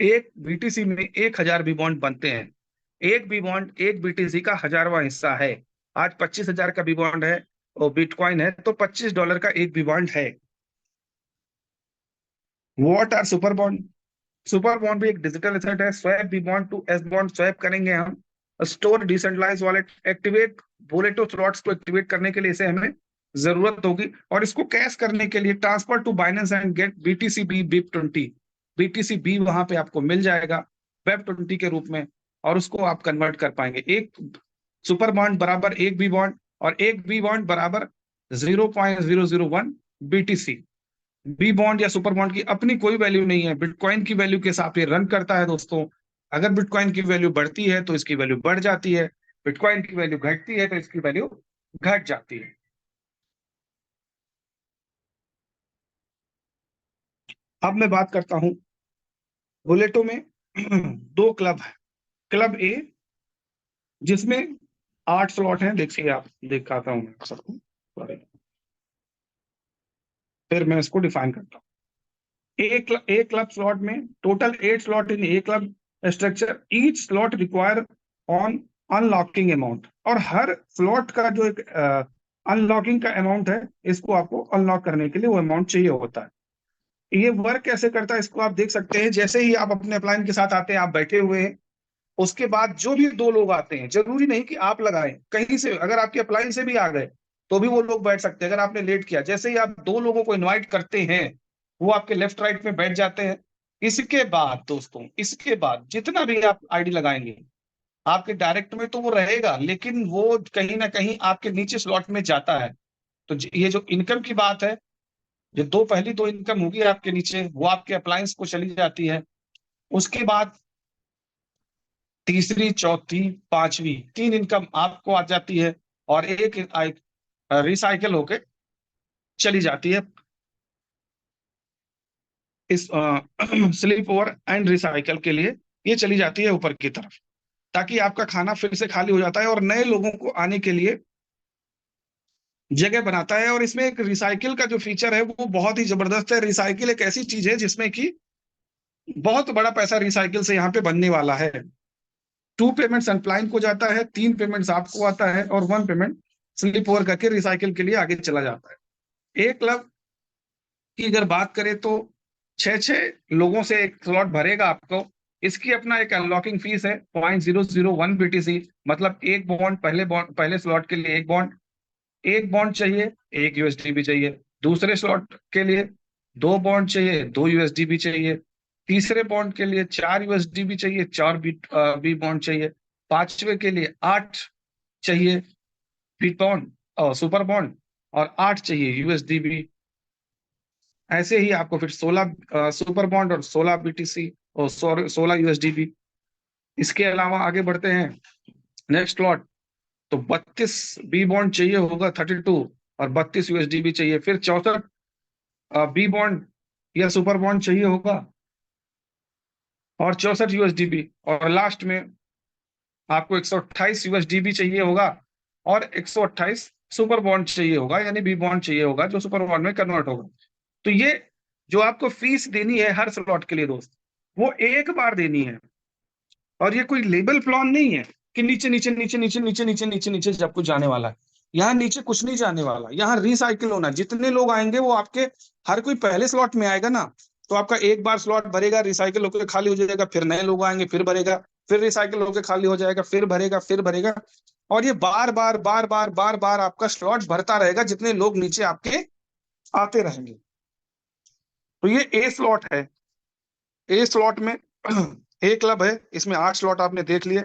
Speaker 1: एक BTC में 1000 बी बॉन्ड बनते हैं। एक बी बॉन्ड एक BTC का 1000वां हिस्सा है। आज 25,000 का बी बॉन्ड है और बिटकॉइन है, तो $25 का एक बी बॉन्ड है। What are super bond? Super bond भी एक डिजिटल एसेट है। Swap B bond to S bond swap करेंगे हम। Store decentralise wallet, activate Bulleto slots को एक्टिवेट करने के लिए इसे हमें जरूरत होगी। और इसको कैश करने के लिए transfer to Binance and get BTC B BIP20। BTC B वहां पे आपको मिल जाएगा वेब20 के रूप में, और उसको आप कन्वर्ट कर पाएंगे। एक सुपर बॉन्ड बराबर एक बी बॉन्ड, और एक बी बॉन्ड बराबर 0.001 BTC। बी बॉन्ड या सुपर बॉन्ड की अपनी कोई वैल्यू नहीं है, बिटकॉइन की वैल्यू के साथ ये रन करता है दोस्तों। अगर बिटकॉइन की वैल्यू बढ़ती है तो इसकी वैल्यू बढ़ जाती है, बिटकॉइन की वैल्यू घटती है तो इसकी वैल्यू घट जाती है। अब मैं बात करता हूं, बुलेटो में 2 क्लब है। क्लब ए, जिसमें 8 स्लॉट हैं, देखिए आप दिखाता हूं मैं सबको, फिर मैं इसको डिफाइन करता हूं। एक क्लब स्लॉट में total 8 slot in A club structure. Each slot require on unlocking amount, और हर स्लॉट का जो एक अनलॉकिंग का अमाउंट है, इसको आपको अनलॉक करने के लिए वो अमाउंट चाहिए होता है। ये वर्क कैसे करता है इसको आप देख सकते हैं। जैसे ही आप अपने अपलाइन के साथ आते हैं, आप बैठे हुए हैं, उसके बाद जो भी 2 लोग आते हैं, जरूरी नहीं कि आप लगाएं, कहीं से अगर आपके अपलाइन से भी आ गए तो भी वो लोग बैठ सकते हैं। अगर आपने लेट किया, जैसे ही आप 2 लोगों को इनवाइट करते हैं, वो आपके लेफ्ट राइट में बैठ जाते हैं। इसके बाद दोस्तों, इसके बाद जितना भी आप आईडी लगाएंगे, आपके डायरेक्ट में तो वो रहेगा, लेकिन वो कहीं ना कहीं आपके नीचे स्लॉट में जाता है। तो ये जो इनकम की बात है, जो पहली 2 इनकम होगी आपके नीचे, वो आपके अप्लायंस को चली जाती है। उसके बाद तीसरी, चौथी, पांचवी 3 इनकम आपको आ जाती है, और एक रिसाइकल होके चली जाती है इस स्लिप ओवर एंड रिसाइकल के लिए। ये चली जाती है ऊपर की तरफ, ताकि आपका खाना फिर से खाली हो जाता है और नए लोगों को आने के लिए जगह बनाता है। और इसमें एक रिसाइकिल का जो फीचर है वो बहुत ही जबरदस्त है। रिसाइकिल एक ऐसी चीज है जिसमें कि बहुत बड़ा पैसा रिसाइकिल से यहाँ पे बनने वाला है। 2 पेमेंट्स अनप्लाइन को जाता है, 3 पेमेंट्स आपको आता है, और 1 पेमेंट स्लिप ओवर करके रिसाइकिल के लिए आगे चला जाता है। एक क्लब की अगर बात करें तो 6 लोगों से एक स्लॉट भरेगा आपको। इसकी अपना एक अनलॉकिंग फीस है 0.001 BTC, मतलब एक बॉन्ड, पहले स्लॉट के लिए एक बॉन्ड चाहिए, 1 USDB चाहिए। दूसरे स्लॉट के लिए 2 बॉन्ड चाहिए, 2 USDB चाहिए। तीसरे बॉन्ड के लिए 4 USDB चाहिए, 4 बी बॉन्ड चाहिए। पांचवे के लिए 8 चाहिए बी बॉन्ड और सुपर बॉन्ड, और 8 चाहिए USDB। ऐसे ही आपको फिर 16 सुपर बॉन्ड और 16 BTC और 16 USDB। इसके अलावा आगे बढ़ते हैं, नेक्स्ट स्लॉट तो 32 बी बॉन्ड चाहिए होगा, 32, और 32 USDB चाहिए। फिर 64 बी बॉन्ड या सुपर बॉन्ड चाहिए होगा, और 64 यूएसडीबी, और लास्ट में आपको 128 यूएसडीबी चाहिए होगा, और 128 सुपर बॉन्ड चाहिए होगा, यानी बी बॉन्ड चाहिए होगा जो सुपर बॉन्ड में कन्वर्ट होगा। तो ये जो आपको फीस देनी है हर स्लॉट के लिए दोस्त, वो एक बार देनी है, और ये कोई लेबल प्लान नहीं है कि नीचे नीचे नीचे नीचे नीचे नीचे नीचे नीचे जब कुछ जाने वाला है। यहाँ नीचे कुछ नहीं जाने वाला, यहाँ रिसाइकिल होना। जितने लोग आएंगे वो आपके, हर कोई पहले स्लॉट में आएगा ना, तो आपका एक बार स्लॉट भरेगा, रिसाइकिल होकर खाली हो जाएगा, फिर नए लोग आएंगे, फिर भरेगा, फिर रिसाइकिल होकर खाली हो जाएगा, फिर भरेगा, फिर भरेगा, और ये बार बार बार बार बार बार आपका स्लॉट भरता रहेगा जितने लोग नीचे आपके आते रहेंगे। तो ये ए स्लॉट है। ए स्लॉट में ए क्लब है, इसमें 8 स्लॉट आपने देख लिए,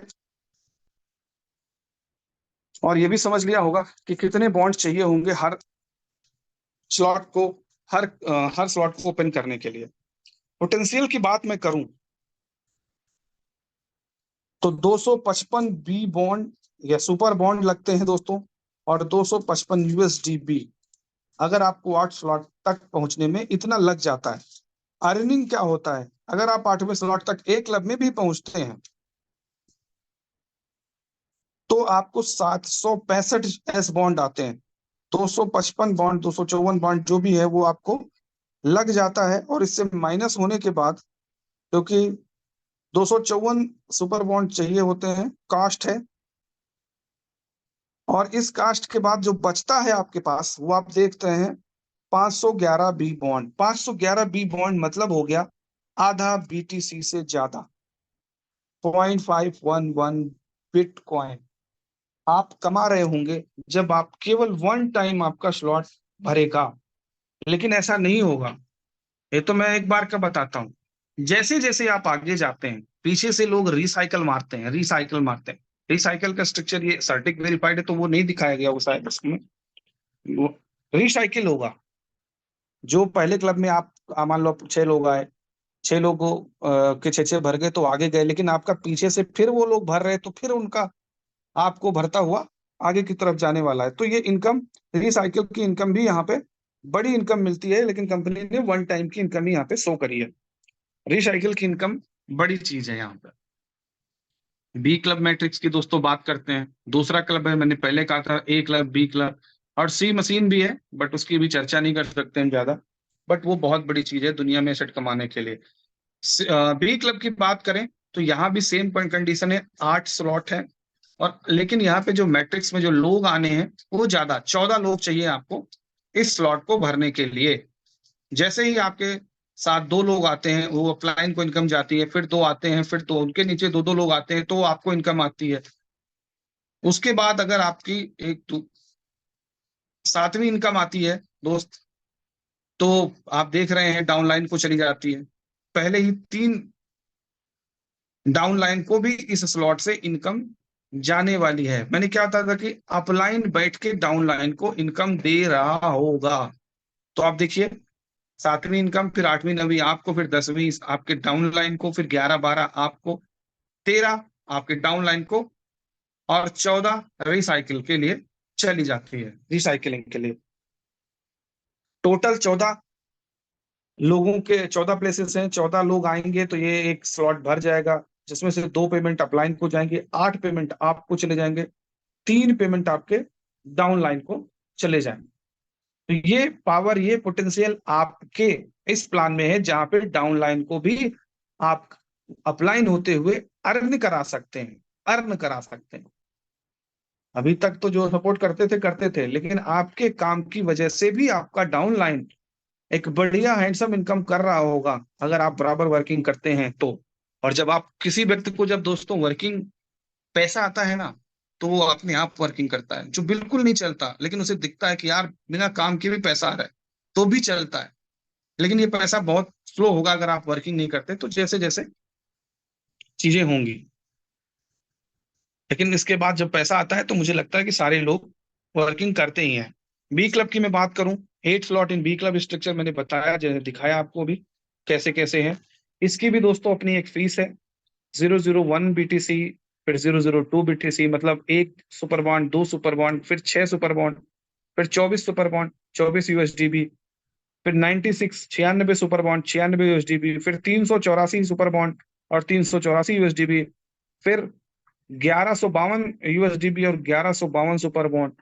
Speaker 1: और ये भी समझ लिया होगा कि कितने बॉन्ड चाहिए होंगे हर स्लॉट को, हर स्लॉट को ओपन करने के लिए। पोटेंशियल की बात मैं करूं तो 255 बी बॉन्ड या सुपर बॉन्ड लगते हैं दोस्तों, और 255 यूएसडीबी। अगर आपको 8 स्लॉट तक पहुंचने में इतना लग जाता है, अर्निंग क्या होता है अगर आप 8वें स्लॉट तक एक क्लब में भी पहुंचते हैं, तो आपको 765 एस बॉन्ड आते हैं। 255 बॉन्ड, 254 बॉन्ड जो भी है वो आपको लग जाता है, और इससे माइनस होने के बाद, क्योंकि 254 सुपर बॉन्ड चाहिए होते हैं, कास्ट है, और इस कास्ट के बाद जो बचता है आपके पास वो आप देखते हैं 511 बी बॉन्ड। 511 बी बॉन्ड मतलब हो गया आधा बीटीसी से ज्यादा, 0.511 बिटकॉइन आप कमा रहे होंगे जब आप केवल वन टाइम आपका स्लॉट भरेगा। लेकिन ऐसा नहीं होगा, ये तो मैं एक बार का बताता हूँ। जैसे जैसे आप आगे जाते हैं, पीछे से लोग रिसाइकल मारते हैं, रिसाइकल मारते हैं। रिसाइकल का स्ट्रक्चर ये सर्टिक वेरीफाइड है तो वो नहीं दिखाया गया वो शायद उसमें। रिसाइकिल होगा, जो पहले क्लब में आप मान लो 6 लोग आए, 6 लोगों के 6 भर गए तो आगे गए, लेकिन आपका पीछे से फिर वो लोग भर रहे तो फिर उनका आपको भरता हुआ आगे की तरफ जाने वाला है। तो ये इनकम, रिसाइकिल की इनकम भी यहाँ पे बड़ी इनकम मिलती है, लेकिन कंपनी ने वन टाइम की इनकम ही यहाँ पे शो करी है। रिसाइकिल की इनकम बड़ी चीज है यहाँ पे। बी क्लब मैट्रिक्स की दोस्तों बात करते हैं। दूसरा क्लब है, मैंने पहले कहा था ए क्लब, बी क्लब, और सी मशीन भी है, बट उसकी भी चर्चा नहीं कर सकते हम ज्यादा, बट वो बहुत बड़ी चीज है दुनिया में एसेट कमाने के लिए। बी क्लब की बात करें तो यहाँ भी सेम कंडीशन है, 8 स्लॉट है, और लेकिन यहाँ पे जो मैट्रिक्स में जो लोग आने हैं वो ज्यादा, 14 लोग चाहिए आपको इस स्लॉट को भरने के लिए। जैसे ही आपके साथ 2 लोग आते हैं, वो अपलाइन को इनकम जाती है, फिर 2 आते हैं, फिर 2, उनके नीचे 2 लोग आते हैं तो आपको इनकम आती है। उसके बाद अगर आपकी एक 7वीं इनकम आती है दोस्त, तो आप देख रहे हैं डाउनलाइन को चली जाती है। पहले ही 3 डाउनलाइन को भी इस स्लॉट से इनकम जाने वाली है। मैंने क्या था कि अपलाइन बैठ के डाउनलाइन को इनकम दे रहा होगा, तो आप देखिए 7वीं इनकम, फिर 8वीं 9वीं आपको, फिर 10वीं आपके डाउनलाइन को, फिर 11 12 आपको, 13 आपके डाउनलाइन को, और 14 रिसाइकिल के लिए चली जाती है, रिसाइकिलिंग के लिए। टोटल 14 लोगों के 14 प्लेसेस हैं, 14 लोग आएंगे तो ये एक स्लॉट भर जाएगा, जिसमें से 2 पेमेंट अपलाइन को जाएंगे, 8 पेमेंट आपको चले जाएंगे, 3 पेमेंट आपके डाउनलाइन को चले जाएंगे। तो ये पावर, ये पोटेंशियल आपके इस प्लान में है, जहां पे डाउनलाइन को भी आप अपलाइन होते हुए अर्न करा सकते हैं, अर्न करा सकते हैं। अभी तक तो जो सपोर्ट करते थे, लेकिन आपके काम की वजह से भी आपका डाउनलाइन एक बढ़िया हैंडसम इनकम कर रहा होगा अगर आप बराबर वर्किंग करते हैं तो। और जब आप किसी व्यक्ति को, जब दोस्तों वर्किंग पैसा आता है ना, तो वो अपने आप वर्किंग करता है। जो बिल्कुल नहीं चलता, लेकिन उसे दिखता है कि यार बिना काम के भी पैसा आ रहा है, तो भी चलता है, लेकिन ये पैसा बहुत स्लो होगा अगर आप वर्किंग नहीं करते। तो जैसे जैसे चीजें होंगी, लेकिन इसके बाद जब पैसा आता है तो मुझे लगता है कि सारे लोग वर्किंग करते ही हैं। बी क्लब की मैं बात करूं, 8 slot in B club structure मैंने बताया, जैसे दिखाया आपको भी कैसे कैसे है। इसकी भी दोस्तों अपनी एक फीस है, 001 बीटीसी, फिर 002 बीटीसी, मतलब 1 सुपर बॉन्ड, 2 सुपर बॉन्ड, फिर 6 सुपर बॉन्ड, फिर 24 सुपर बॉन्ड, 24 यूएसडीबी, फिर 96 96 सुपर बॉन्ड, 96 यूएसडीबी, फिर 384 सुपर बॉन्ड, और 384 यूएसडीबी, फिर 1152 यूएसडीबी और 1152 सुपर बॉन्ड,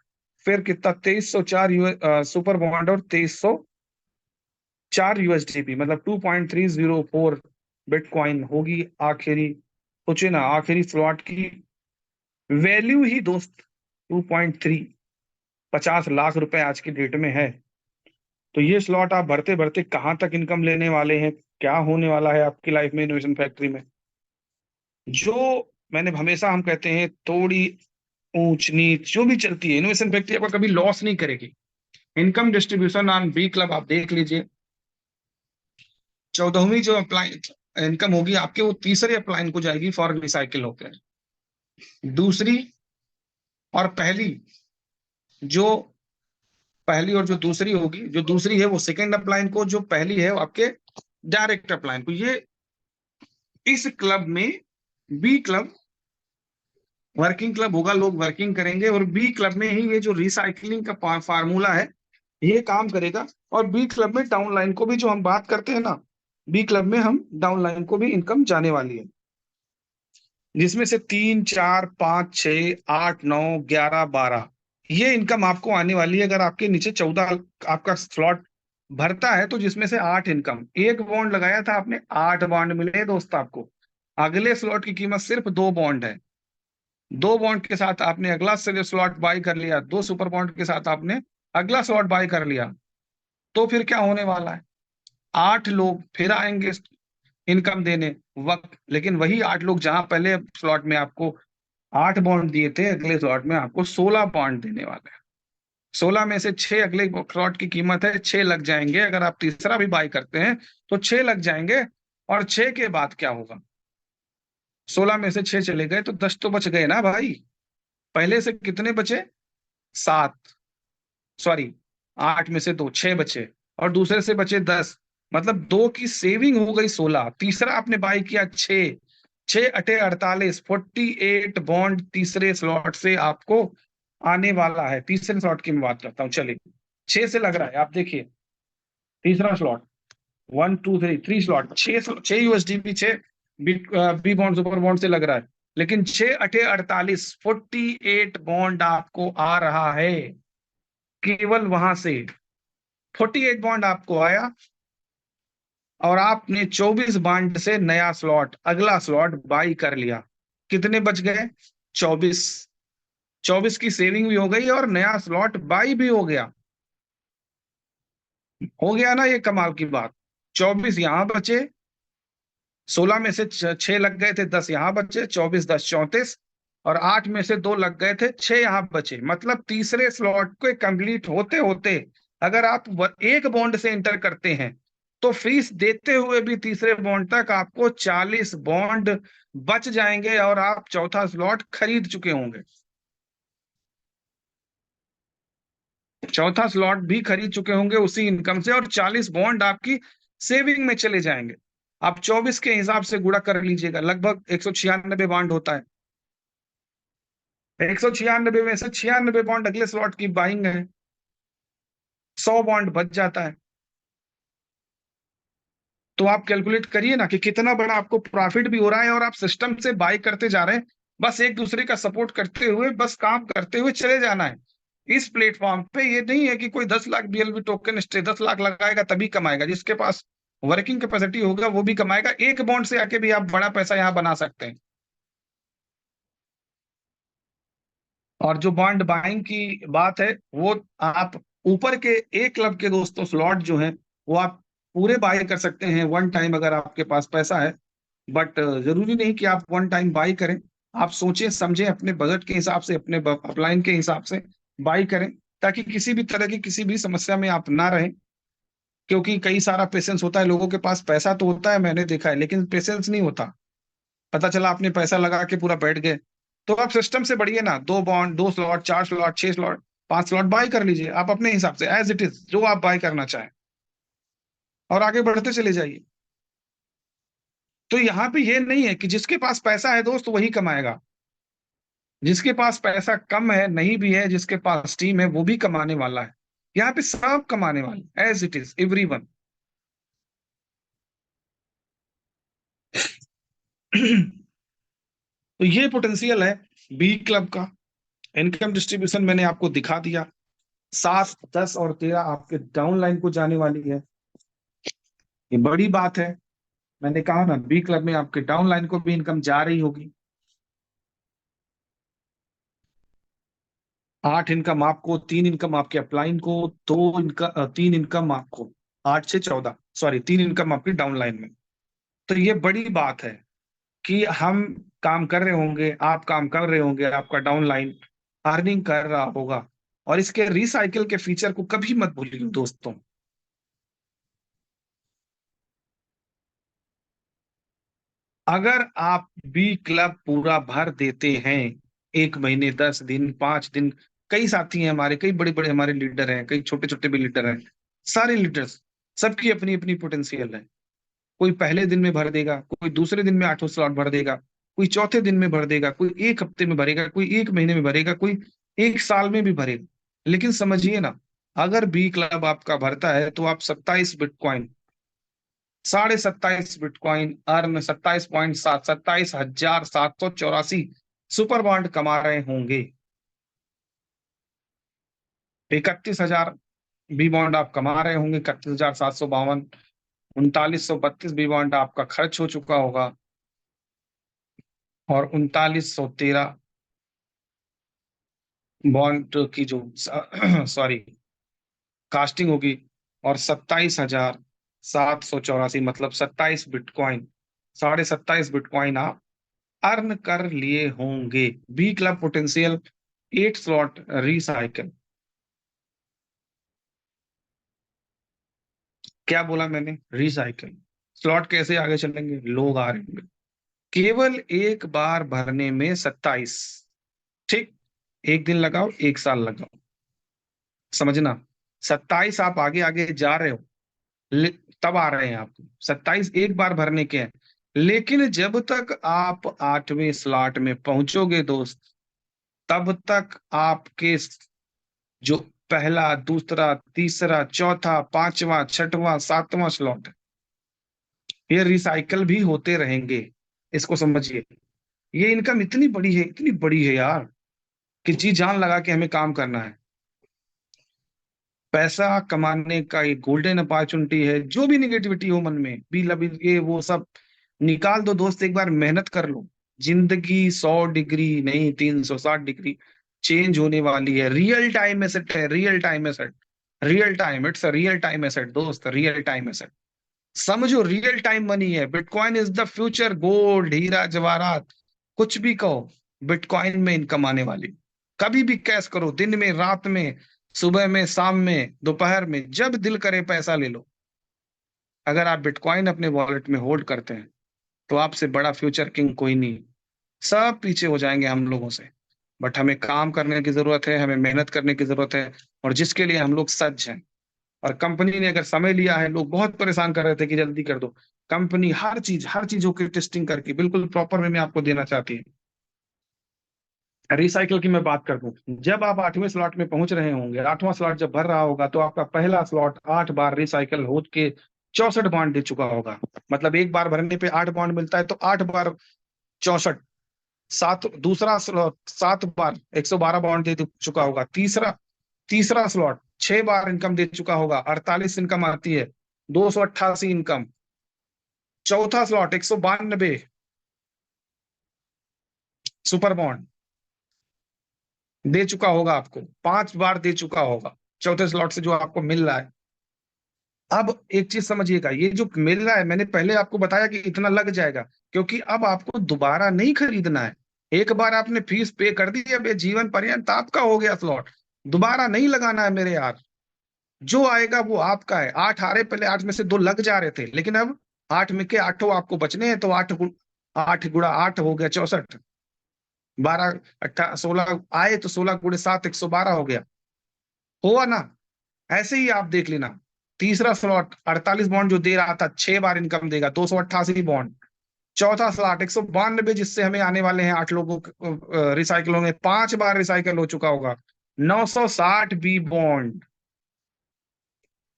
Speaker 1: फिर कितना 2304 सुपर बॉन्ड और 2304 यूएसडीबी, मतलब 2.304 बिटकॉइन होगी आखिरी, सोचिए ना, आखिरी स्लॉट की वैल्यू ही दोस्त 2.3, 50 लाख रुपए आज की डेट में है। तो ये स्लॉट आप भरते भरते कहाँ तक इनकम लेने वाले हैं, क्या होने वाला है आपकी लाइफ में इनोवेशन फैक्ट्री में। जो मैंने हमेशा हम कहते हैं, थोड़ी ऊंच नीच जो भी चलती है, इनोवेशन फैक्ट्री आपका कभी लॉस नहीं करेगी। Income distribution on B club आप देख लीजिए, 14वीं जो अप्लाई इनकम होगी आपके, वो तीसरे अपलाइन को जाएगी फॉर रिसाइकिल होकर। दूसरी और पहली, जो पहली और जो दूसरी होगी, जो दूसरी है वो सेकेंड अपलाइन को, जो पहली है वो आपके डायरेक्ट अपलाइन को। ये इस क्लब में बी क्लब वर्किंग क्लब होगा, लोग वर्किंग करेंगे, और बी क्लब में ही ये जो रिसाइकलिंग का फार्मूला है ये काम करेगा। और बी क्लब में डाउनलाइन को भी, जो हम बात करते हैं ना, बी क्लब में हम डाउनलाइन को भी इनकम जाने वाली है, जिसमें से 3, 4, 5, 6, 8, 9, 11, 12 ये इनकम आपको आने वाली है। अगर आपके नीचे 14 आपका स्लॉट भरता है तो जिसमें से 8 इनकम, एक बॉन्ड लगाया था आपने, 8 बॉन्ड मिले दोस्त आपको। अगले स्लॉट की कीमत सिर्फ 2 बॉन्ड है, 2 बॉन्ड के साथ आपने अगला स्लॉट बाय कर लिया, 2 सुपर बॉन्ड के साथ आपने अगला स्लॉट बाय कर लिया, तो फिर क्या होने वाला है, 8 लोग फिर आएंगे इनकम देने वक्त। लेकिन वही 8 लोग जहां पहले स्लॉट में आपको 8 बॉन्ड दिए थे, अगले स्लॉट में आपको 16 बॉन्ड देने वाले हैं। 16 में से 6 अगले स्लॉट की कीमत है, 6 लग जाएंगे। अगर आप तीसरा भी बाय करते हैं तो 6 लग जाएंगे। और 6 के बाद क्या होगा, 16 में से 6 चले गए तो 10 तो बच गए ना भाई। पहले से कितने बचे, 7, सॉरी 8 में से 2, 6 बचे, और दूसरे से बचे 10, मतलब 2 की सेविंग हो गई 16। तीसरा आपने बाय किया 6, 6 अटे 48, 48 बॉन्ड तीसरे स्लॉट से आपको आने वाला है। तीसरे स्लॉट की मैं बात करता हूँ, चलिए 6 से लग रहा है, आप देखिए तीसरा slot 1 2 3 3 slot, 6 USDP, 6 B bond super bond से लग रहा है। लेकिन 6 अटे 48, 48 बॉन्ड आपको आ रहा है केवल वहां से। 48 बॉन्ड आपको आया, और आपने 24 बॉन्ड से नया स्लॉट, अगला स्लॉट बाई कर लिया। कितने बच गए, 24। 24 की सेविंग भी हो गई और नया स्लॉट बाई भी हो गया। हो गया ना ये कमाल की बात। 24 यहां बचे, 16 में से 6 लग गए थे, 10 यहां बचे, 24 10 34, और 8 में से 2 लग गए थे, 6 यहां बचे। मतलब तीसरे स्लॉट को कंप्लीट होते होते अगर आप एक बॉन्ड से एंटर करते हैं तो फीस देते हुए भी तीसरे बॉन्ड तक आपको 40 बॉन्ड बच जाएंगे, और आप चौथा स्लॉट खरीद चुके होंगे। चौथा स्लॉट भी खरीद चुके होंगे उसी इनकम से, और 40 बॉन्ड आपकी सेविंग में चले जाएंगे। आप 24 के हिसाब से गुणा कर लीजिएगा, लगभग 196 बॉन्ड होता है। 196 में से 96 बॉन्ड अगले स्लॉट की बाइंग है, 100 बॉन्ड बच जाता है। तो आप कैलकुलेट करिए ना कि कितना बड़ा आपको प्रॉफिट भी हो रहा है, और आप सिस्टम से बाय करते जा रहे हैं। बस एक दूसरे का सपोर्ट करते हुए, बस काम करते हुए चले जाना है। इस प्लेटफॉर्म पे ये नहीं है कि कोई 10 लाख बीएलबी टोकन 10 लाख लगाएगा तभी कमाएगा। जिसके पास वर्किंग कैपेसिटी होगा वो भी कमाएगा। एक बॉन्ड से आके भी आप बड़ा पैसा यहाँ बना सकते हैं। और जो बॉन्ड बाइंग की बात है, वो आप ऊपर के एक क्लब के दोस्तों स्लॉट जो है वो आप पूरे बाय कर सकते हैं वन टाइम, अगर आपके पास पैसा है। बट जरूरी नहीं कि आप वन टाइम बाई करें। आप सोचें समझें, अपने बजट के हिसाब से, अपने अपलाइन के हिसाब से बाई करें, ताकि किसी भी तरह की किसी भी समस्या में आप ना रहें। क्योंकि कई सारा पेशेंस होता है लोगों के पास, पैसा तो होता है मैंने देखा है, लेकिन पेशेंस नहीं होता। पता चला आपने पैसा लगा के पूरा बैठ गए। तो आप सिस्टम से बढ़िए ना, 2 bond, 2 slot, 4 slot, 6 slot, 5 slot by कर लीजिए आप अपने हिसाब से, एज इट इज जो आप बाई करना चाहें, और आगे बढ़ते चले जाइए। तो यहाँ पे ये नहीं है कि जिसके पास पैसा है दोस्त वही कमाएगा। जिसके पास पैसा कम है, नहीं भी है, जिसके पास टीम है, वो भी कमाने वाला है। यहाँ पे सब कमाने वाले, एज इट इज एवरीवन। तो ये पोटेंशियल है बी क्लब का। इनकम डिस्ट्रीब्यूशन मैंने आपको दिखा दिया। 7, 10 और 13 आपके डाउन लाइन को जाने वाली है, ये बड़ी बात है। मैंने कहा ना बी क्लब में आपके डाउन लाइन को भी इनकम जा रही होगी। 8 इनकम आपको, 3 इनकम आपके अपलाइन को, 3 इनकम आपको, 8 से 14, सॉरी 3 इनकम आपकी डाउन लाइन में। तो ये बड़ी बात है कि हम काम कर रहे होंगे, आप काम कर रहे होंगे, आपका डाउन लाइन अर्निंग कर रहा होगा। और इसके रिसाइकिल के फीचर को कभी मत भूलिए दोस्तों। अगर आप बी क्लब पूरा भर देते हैं, 1 महीने, 10 दिन, 5 दिन, कई साथी हैं हमारे, कई बड़े बड़े हमारे लीडर हैं, कई छोटे छोटे भी लीडर हैं, सारे लीडर्स, सबकी अपनी अपनी पोटेंशियल है। कोई पहले दिन में भर देगा, कोई दूसरे दिन में 8 स्लॉट भर देगा, कोई चौथे दिन में भर देगा, कोई 1 हफ्ते में भरेगा, कोई 1 महीने में भरेगा, कोई 1 साल में भी भरेगा। लेकिन समझिए ना, अगर बी क्लब आपका भरता है तो आप 27 bitcoin, 27.5 bitcoin earn, 27.7 super bond कमा रहे होंगे। 31,000 बी बॉन्ड आप कमा रहे होंगे, 31,752, 3932 बी बॉन्ड आपका खर्च हो चुका होगा, और 3913 बॉन्ड की जो सॉरी कास्टिंग होगी, और 27,784 मतलब 27 बिटकॉइन, 27.5 बिटकॉइन आप अर्न कर लिए होंगे। B club potential 8 slot recycle. क्या बोला मैंने? रिसाइकल। स्लॉट कैसे आगे चलेंगे? लोग आ रहे होंगे। केवल एक बार भरने में 27, ठीक, 1 दिन लगाओ, 1 साल लगाओ, समझना। 27 आप आगे आगे जा रहे हो, तब आ रहे हैं आपको 27 एक बार भरने के हैं। लेकिन जब तक आप 8वें स्लॉट में पहुंचोगे दोस्त, तब तक आपके जो पहला, दूसरा, तीसरा, चौथा, 5वां, 6वां, 7वां स्लॉट है, ये रिसाइकल भी होते रहेंगे। इसको समझिए। ये इनकम इतनी बड़ी है, इतनी बड़ी है यार, कि जी जान लगा के हमें काम करना है। पैसा कमाने का एक गोल्डन अपॉर्चुनिटी है। जो भी निगेटिविटी हो मन में, भी लबी, ये वो सब निकाल दो दोस्त, एक बार मेहनत कर लो। जिंदगी 100 डिग्री नहीं, 360 डिग्री चेंज होने वाली है। रियल टाइम एसेट है, real time asset, real time, it's a real time asset दोस्त, रियल टाइम एसेट। समझो, रियल टाइम मनी है। Bitcoin is the future. Gold, हीरा जवाहरात, कुछ भी कहो, बिटकॉइन में इनकम आने वाली। कभी भी कैश करो, दिन में, रात में, सुबह में, शाम में, दोपहर में, जब दिल करे पैसा ले लो। अगर आप बिटकॉइन अपने वॉलेट में होल्ड करते हैं तो आपसे बड़ा फ्यूचर किंग कोई नहीं। सब पीछे हो जाएंगे हम लोगों से। बट हमें काम करने की जरूरत है, हमें मेहनत करने की जरूरत है, और जिसके लिए हम लोग सज्ज हैं। और कंपनी ने अगर समय लिया है, लोग बहुत परेशान कर रहे थे कि जल्दी कर दो, कंपनी हर चीजों की टेस्टिंग करके बिल्कुल प्रॉपर वे में आपको देना चाहती है। रिसाइकल की मैं बात कर दूं, जब आप 8वें स्लॉट में पहुंच रहे होंगे, 8वां स्लॉट जब भर रहा होगा, तो आपका पहला स्लॉट 8 बार रिसाइकल हो के 64 बॉन्ड दे चुका होगा। मतलब एक बार भरने पे 8 बॉन्ड मिलता है, तो 8 बार 64, 7, दूसरा स्लॉट 7 बार 112 बॉन्ड दे चुका होगा। तीसरा तीसरा स्लॉट 6 बार इनकम दे चुका होगा, 48 इनकम आती है, 288 इनकम। चौथा स्लॉट 192 सुपर बॉन्ड दे चुका होगा आपको, 5 बार दे चुका होगा चौथे स्लॉट से जो आपको मिल रहा है। अब एक चीज समझिएगा, ये जो मिल रहा है, मैंने पहले आपको बताया कि इतना लग जाएगा, क्योंकि अब आपको दोबारा नहीं खरीदना है। एक बार आपने फीस पे कर दी, अब ये जीवन पर्यंत आपका हो गया स्लॉट। दोबारा नहीं लगाना है मेरे यार। जो आएगा वो आपका है। 8 आ रहे, पहले 8 में से 2 लग जा रहे थे, लेकिन अब 8 में के 8 आपको बचने हैं, तो 8 गुणा 8 हो गया 64, 12 18 16 आए, तो 16 गुणे 7 112 हो गया। हुआ ना? ऐसे ही आप देख लेना। तीसरा स्लॉट 48 बॉन्ड जो दे रहा था, 6 बार इनकम देगा, 288 बॉन्ड। चौथा स्लॉट 192, जिससे हमें आने वाले हैं 8 लोगों रिसाइकल होंगे, 5 बार रिसाइकल हो चुका होगा, 960 बी बॉन्ड।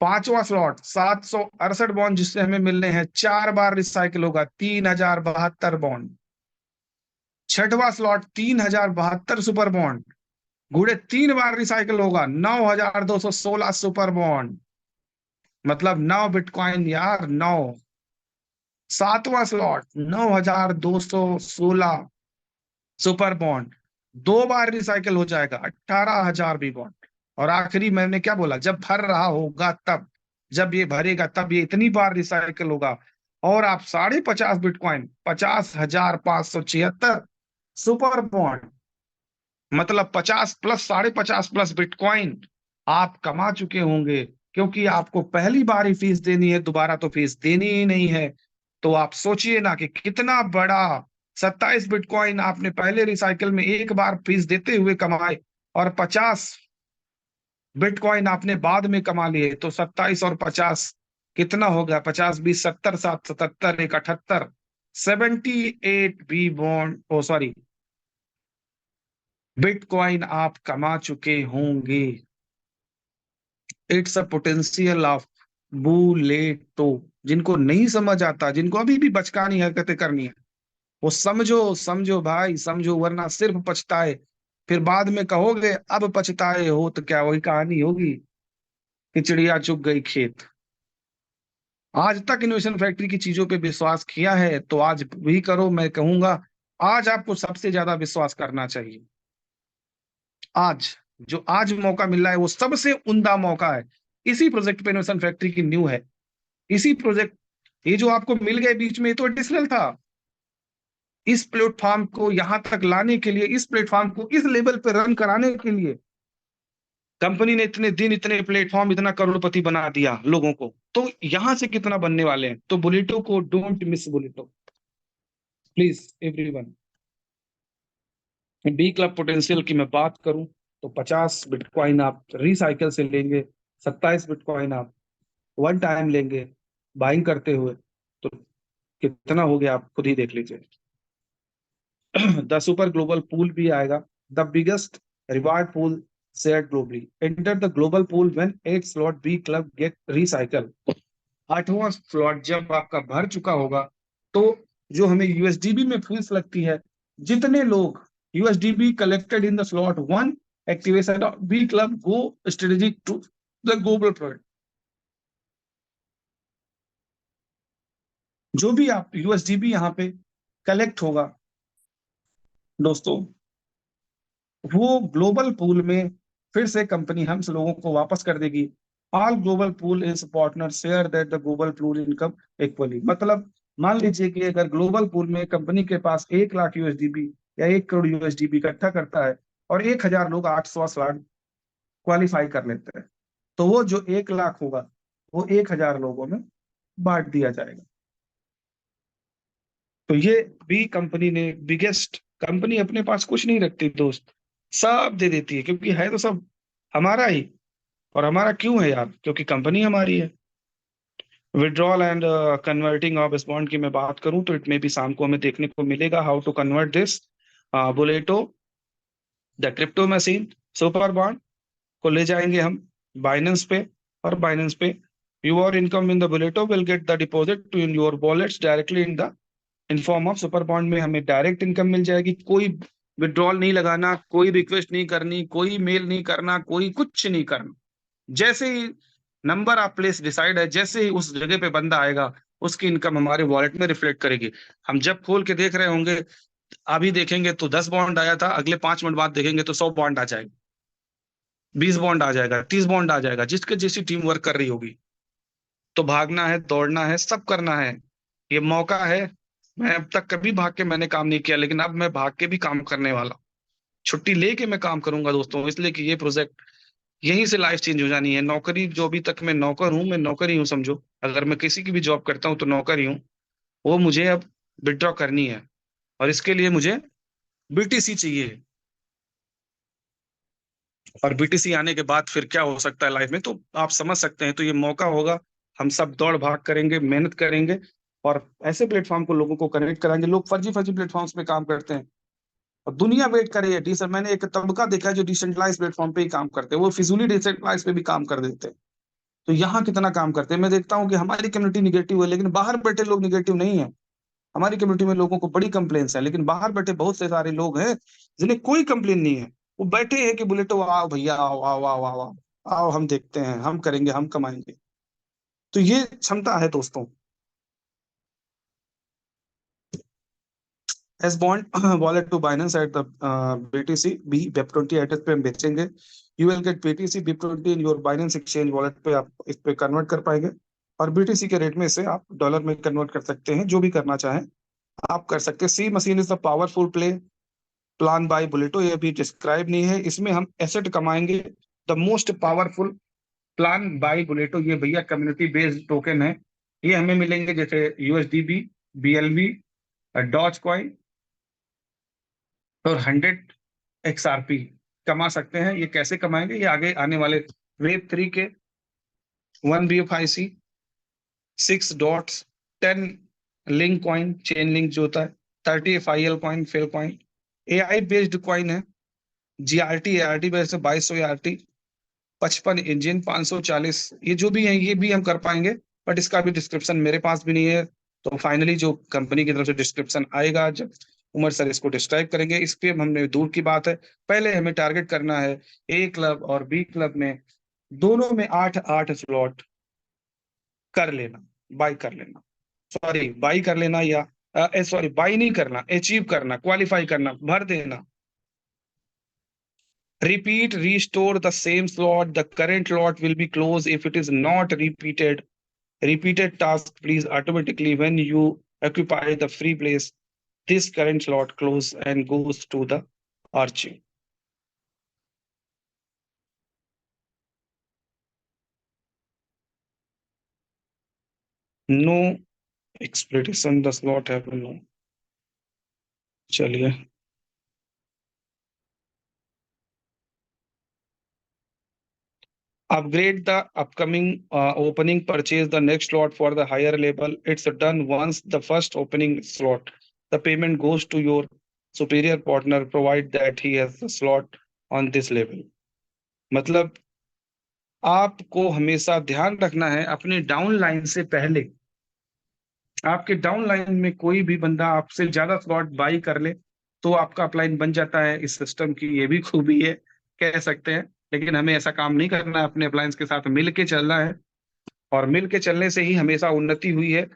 Speaker 1: पांचवा स्लॉट 768 बॉन्ड जिससे हमें मिलने हैं, 4 बार रिसाइकिल होगा, 3072 बॉन्ड। छठवां स्लॉट 3072 सुपर बॉन्ड गुड़े 3 बार रिसाइकिल होगा, 9216 सुपर बॉन्ड, मतलब 9 बिटकॉइन यार, 9। सातवां स्लॉट 9216 सुपर बॉन्ड, 2 बार रिसाइकिल हो जाएगा, 18000 भी बॉन्ड। और आखिरी मैंने क्या बोला, जब भर रहा होगा तब, जब ये भरेगा तब ये इतनी बार रिसाइकिल होगा। और आप 50.5 बिटकॉइन, 50,576 सुपर बॉन्ड, मतलब 50 प्लस 50.5 प्लस बिटकॉइन आप कमा चुके होंगे, क्योंकि आपको पहली बार ही फीस देनी है, दोबारा तो फीस देनी ही नहीं है। तो आप सोचिए ना कि कितना बड़ा, 27 बिटकॉइन आपने पहले रिसाइकिल में एक बार फीस देते हुए कमाए, और 50 बिटकॉइन आपने बाद में कमा लिए। तो 27 और 50 कितना हो गया, 50 20 70, 7 77 1 78, 78 B bond, oh sorry, bitcoin आप कमा चुके होंगे। It's a potential of Bulleto. जिनको नहीं समझ आता, जिनको अभी भी बचकानी हरकतें करनी है, वो समझो, समझो भाई समझो, वरना सिर्फ पछताए। फिर बाद में कहोगे अब पछताए हो, तो क्या वही कहानी होगी कि चिड़िया चुग गई खेत। आज तक इनोवेशन फैक्ट्री की चीजों पे विश्वास किया है तो आज भी करो। मैं कहूंगा आज आपको सबसे ज्यादा विश्वास करना चाहिए। आज जो आज मौका मिल रहा है वो सबसे उम्दा मौका है। इसी प्रोजेक्ट पे इनोवेशन फैक्ट्री की न्यू है, इसी प्रोजेक्ट, ये जो आपको मिल गए बीच में, ये तो एडिशनल था। इस प्लेटफॉर्म को यहां तक लाने के लिए, इस प्लेटफॉर्म को इस लेवल पे रन कराने के लिए कंपनी ने इतने दिन, इतने प्लेटफॉर्म, इतना करोड़पति बना दिया लोगों को। तो यहां से कितना बनने वाले हैं। तो बुलेटो को don't miss Bulleto, please everyone. B club potential की मैं बात करूं तो 50 बिटकॉइन आप रिसाइकल से लेंगे, 27 बिटकॉइन आप वन टाइम लेंगे बाइंग करते हुए, तो कितना हो गया आप खुद ही देख लीजिए। द सुपर ग्लोबल पूल भी आएगा, the biggest reward pool share globally. Enter the global pool when 8 slot B club get recycle. 8वां स्लॉट जब आपका भर चुका होगा, तो जो हमें यूएसडीबी में फीस लगती है, जितने लोग USDB collected in the slot 1 activation of B club go strategic to the global project. जो भी आप यूएसडीबी यहाँ पे कलेक्ट होगा दोस्तों, वो ग्लोबल पूल में फिर से कंपनी हम लोगों को वापस कर देगी। All global pool is partner share that the global pool income equally. मतलब मान लीजिए कि अगर ग्लोबल पूल में कंपनी के पास 1 लाख यूएसडीबी या 1 करोड़ यूएसडीबी इकट्ठा करता है और 1000 लोग 800 स्लॉट क्वालिफाई कर लेते हैं, तो वो जो 1 लाख होगा वो 1000 लोगों में बांट दिया जाएगा। तो ये भी कंपनी ने, बिगेस्ट कंपनी अपने पास कुछ नहीं रखती दोस्त, सब दे देती है, क्योंकि है तो सब हमारा ही। और हमारा क्यों है यार, क्योंकि कंपनी हमारी है। विड्रॉल एंड कन्वर्टिंग ऑफ इस बॉन्ड की मैं बात करूं तो इट में भी शाम को हमें देखने को मिलेगा how to convert this Bulleto the crypto machine super bond को ले जाएंगे हम बाइनेंस पे, और बाइनेंस पे your income in the Bulleto will get the deposit to in your wallets directly in form of super bond में हमें direct income मिल जाएगी। कोई विड्रॉल नहीं लगाना, कोई रिक्वेस्ट नहीं करनी, कोई मेल नहीं करना, कोई कुछ नहीं करना। जैसे ही नंबर ऑफ प्लेस डिसाइड है, जैसे ही उस जगह पे बंदा आएगा, उसकी इनकम हमारे वॉलेट में रिफ्लेक्ट करेगी। हम जब खोल के देख रहे होंगे, अभी देखेंगे तो 10 बॉन्ड आया था, अगले 5 मिनट बाद देखेंगे तो 100 बॉन्ड आ जाएगा, 20 बॉन्ड आ जाएगा, 30 बॉन्ड आ जाएगा, जिसके जैसी टीम वर्क कर रही होगी। तो भागना है, दौड़ना है, सब करना है, ये मौका है। मैं अब तक कभी भाग के मैंने काम नहीं किया, लेकिन अब मैं भाग के भी काम करने वाला हूं। छुट्टी लेके मैं काम करूंगा दोस्तों, इसलिए कि ये प्रोजेक्ट, यहीं से लाइफ चेंज हो जानी है। नौकरी, जो अभी तक मैं नौकर हूं, मैं नौकर ही हूं समझो। अगर मैं किसी की भी जॉब करता हूं तो नौकर ही हूं। वो मुझे अब विड्रॉ करनी है, और इसके लिए मुझे बीटीसी चाहिए। और बीटीसी आने के बाद फिर क्या हो सकता है लाइफ में, तो आप समझ सकते हैं। तो ये मौका होगा, हम सब दौड़ भाग करेंगे, मेहनत करेंगे, और ऐसे प्लेटफॉर्म को लोगों को कनेक्ट कराएंगे। लोग फर्जी फर्जी प्लेटफॉर्म्स पे काम करते हैं और दुनिया वेट कर रही है। सर, मैंने एक तबका देखा है जो डिसेंट्रलाइज प्लेटफॉर्म पे ही काम करते हैं, वो फिजूली डिसेंट्रलाइज पे भी काम कर देते हैं। तो यहाँ कितना काम करते हैं। मैं देखता हूँ कि हमारी कम्युनिटी निगेटिव है, लेकिन बाहर बैठे लोग निगेटिव नहीं है। हमारी कम्युनिटी में लोगों को बड़ी कंप्लेन्स है, लेकिन बाहर बैठे बहुत से सारे लोग हैं जिन्हें कोई कंप्लेन नहीं है। वो बैठे हैं कि बुलेटो आओ भैया, आओ आओ आओ आओ आओ आओ, हम देखते हैं, हम करेंगे, हम कमाएंगे। तो ये क्षमता है दोस्तों। S bond wallet to Binance at the BTC B BEP20 address पे हम बेचेंगे। You will get BTC BEP20 in your Binance exchange wallet पे, आप इस पे कन्वर्ट कर पाएंगे और BTC के रेट में इसे आप डॉलर में कन्वर्ट कर सकते हैं। जो भी करना चाहें आप कर सकते हैं। C machine is the powerful plan by Bulleto, ये अभी डिस्क्राइब नहीं है। इसमें हम एसेट कमाएंगे। The most powerful plan by Bulleto, ये भैया कम्युनिटी बेस्ड टोकन है। ये हमें मिलेंगे जैसे USDB, BLV, डॉज कॉइन और 100 XRP कमा सकते हैं। ये कैसे कमाएंगे, ये आगे आने वाले Web3 के 1 BFIC 6 dots 10 link coin, chain link जो होता है, 30 FIL coin, fail coin, AI based coin है। GRT ART based 2200 ART, 55 engine, 540, ये जो भी है ये भी हम कर पाएंगे। बट इसका भी डिस्क्रिप्शन मेरे पास भी नहीं है। तो फाइनली जो कंपनी की तरफ से डिस्क्रिप्शन आएगा, जब उमर सर इसको डिस्क्राइब करेंगे, इस पे हमने दूर की बात है। पहले हमें टारगेट करना है A क्लब और B क्लब में, दोनों में 8-8 स्लॉट कर लेना, बाई कर लेना, सॉरी बाई कर लेना, या सॉरी बाई नहीं करना, अचीव करना, क्वालिफाई करना, भर देना। Repeat, restore the same slot. The current lot will be closed if it is not repeated. Repeated task, please automatically when you occupy the free place, this current slot close and goes to the archive. No exploitation, the slot have no. चलिए, upgrade the upcoming opening, purchase the next slot for the higher level. It's done once the first opening slot. The payment goes to your superior partner, provide that he has the slot on this level. मतलब आपको हमेशा ध्यान रखना है अपने down line से पहले, आपके डाउन लाइन में कोई भी बंदा आपसे ज्यादा स्लॉट बाई कर ले तो आपका अपलाइन बन जाता है। इस सिस्टम की ये भी खूबी है, कह सकते हैं। लेकिन हमें ऐसा काम नहीं करना है, अपने अप्लायंस के साथ मिल के चलना है और मिल के चलने से ही हमेशा उन्नति हुई है।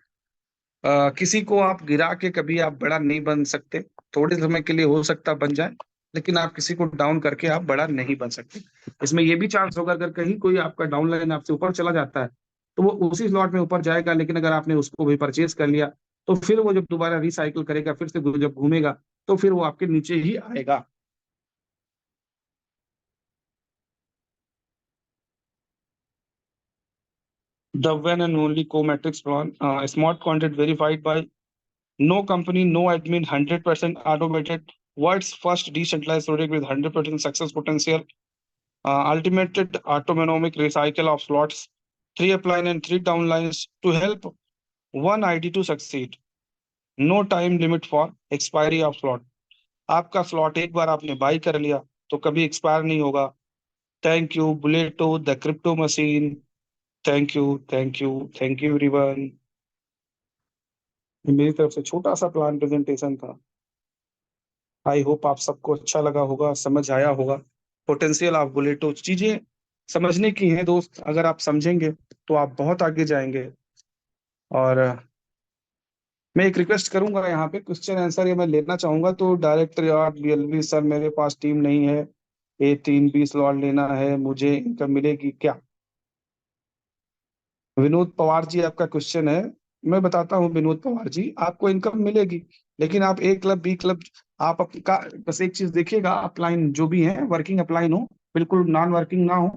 Speaker 1: किसी को आप गिरा के कभी आप बड़ा नहीं बन सकते। थोड़े समय के लिए हो सकता बन जाए, लेकिन आप किसी को डाउन करके आप बड़ा नहीं बन सकते। इसमें ये भी चांस होगा अगर कहीं कोई आपका डाउन लाइन आपसे ऊपर चला जाता है तो वो उसी स्लॉट में ऊपर जाएगा, लेकिन अगर आपने उसको भी परचेज कर लिया तो फिर वो जब दोबारा रिसाइकिल करेगा, फिर से जब घूमेगा तो फिर वो आपके नीचे ही आएगा। The one and only co-matrix plan, smart contract verified by no company, no admin, 100% automated, world's first decentralized project with 100% success potential, ultimate autonomic recycle of slots, 3 upline and 3 downlines to help one ID to succeed. No time limit for expiry of slot. आपका slot एक बार आपने by कर लिया तो कभी expire नहीं होगा। Thank you Bulleto the crypto machine. Thank you, thank you, thank you everyone. मेरी तरफ से छोटा सा प्लान प्रेजेंटेशन था। आई होप आप सबको अच्छा लगा होगा, समझ आया होगा। पोटेंशियल ऑफ बुलेटो चीजें समझने की हैं दोस्त, अगर आप समझेंगे तो आप बहुत आगे जाएंगे। और मैं एक रिक्वेस्ट करूंगा, यहाँ पे क्वेश्चन आंसर ये मैं लेना चाहूंगा तो डायरेक्टर यार BLV सर मेरे पास टीम नहीं है, A3B स्लॉट लेना है, मुझे इनकम मिलेगी क्या? विनोद पवार जी आपका क्वेश्चन है। मैं बताता हूँ विनोद पवार जी, आपको इनकम मिलेगी, लेकिन आप A क्लब B क्लब आप आपका बस एक चीज देखिएगा, अपलाइन जो भी है वर्किंग अपलाइन हो, बिल्कुल नॉन वर्किंग ना हो,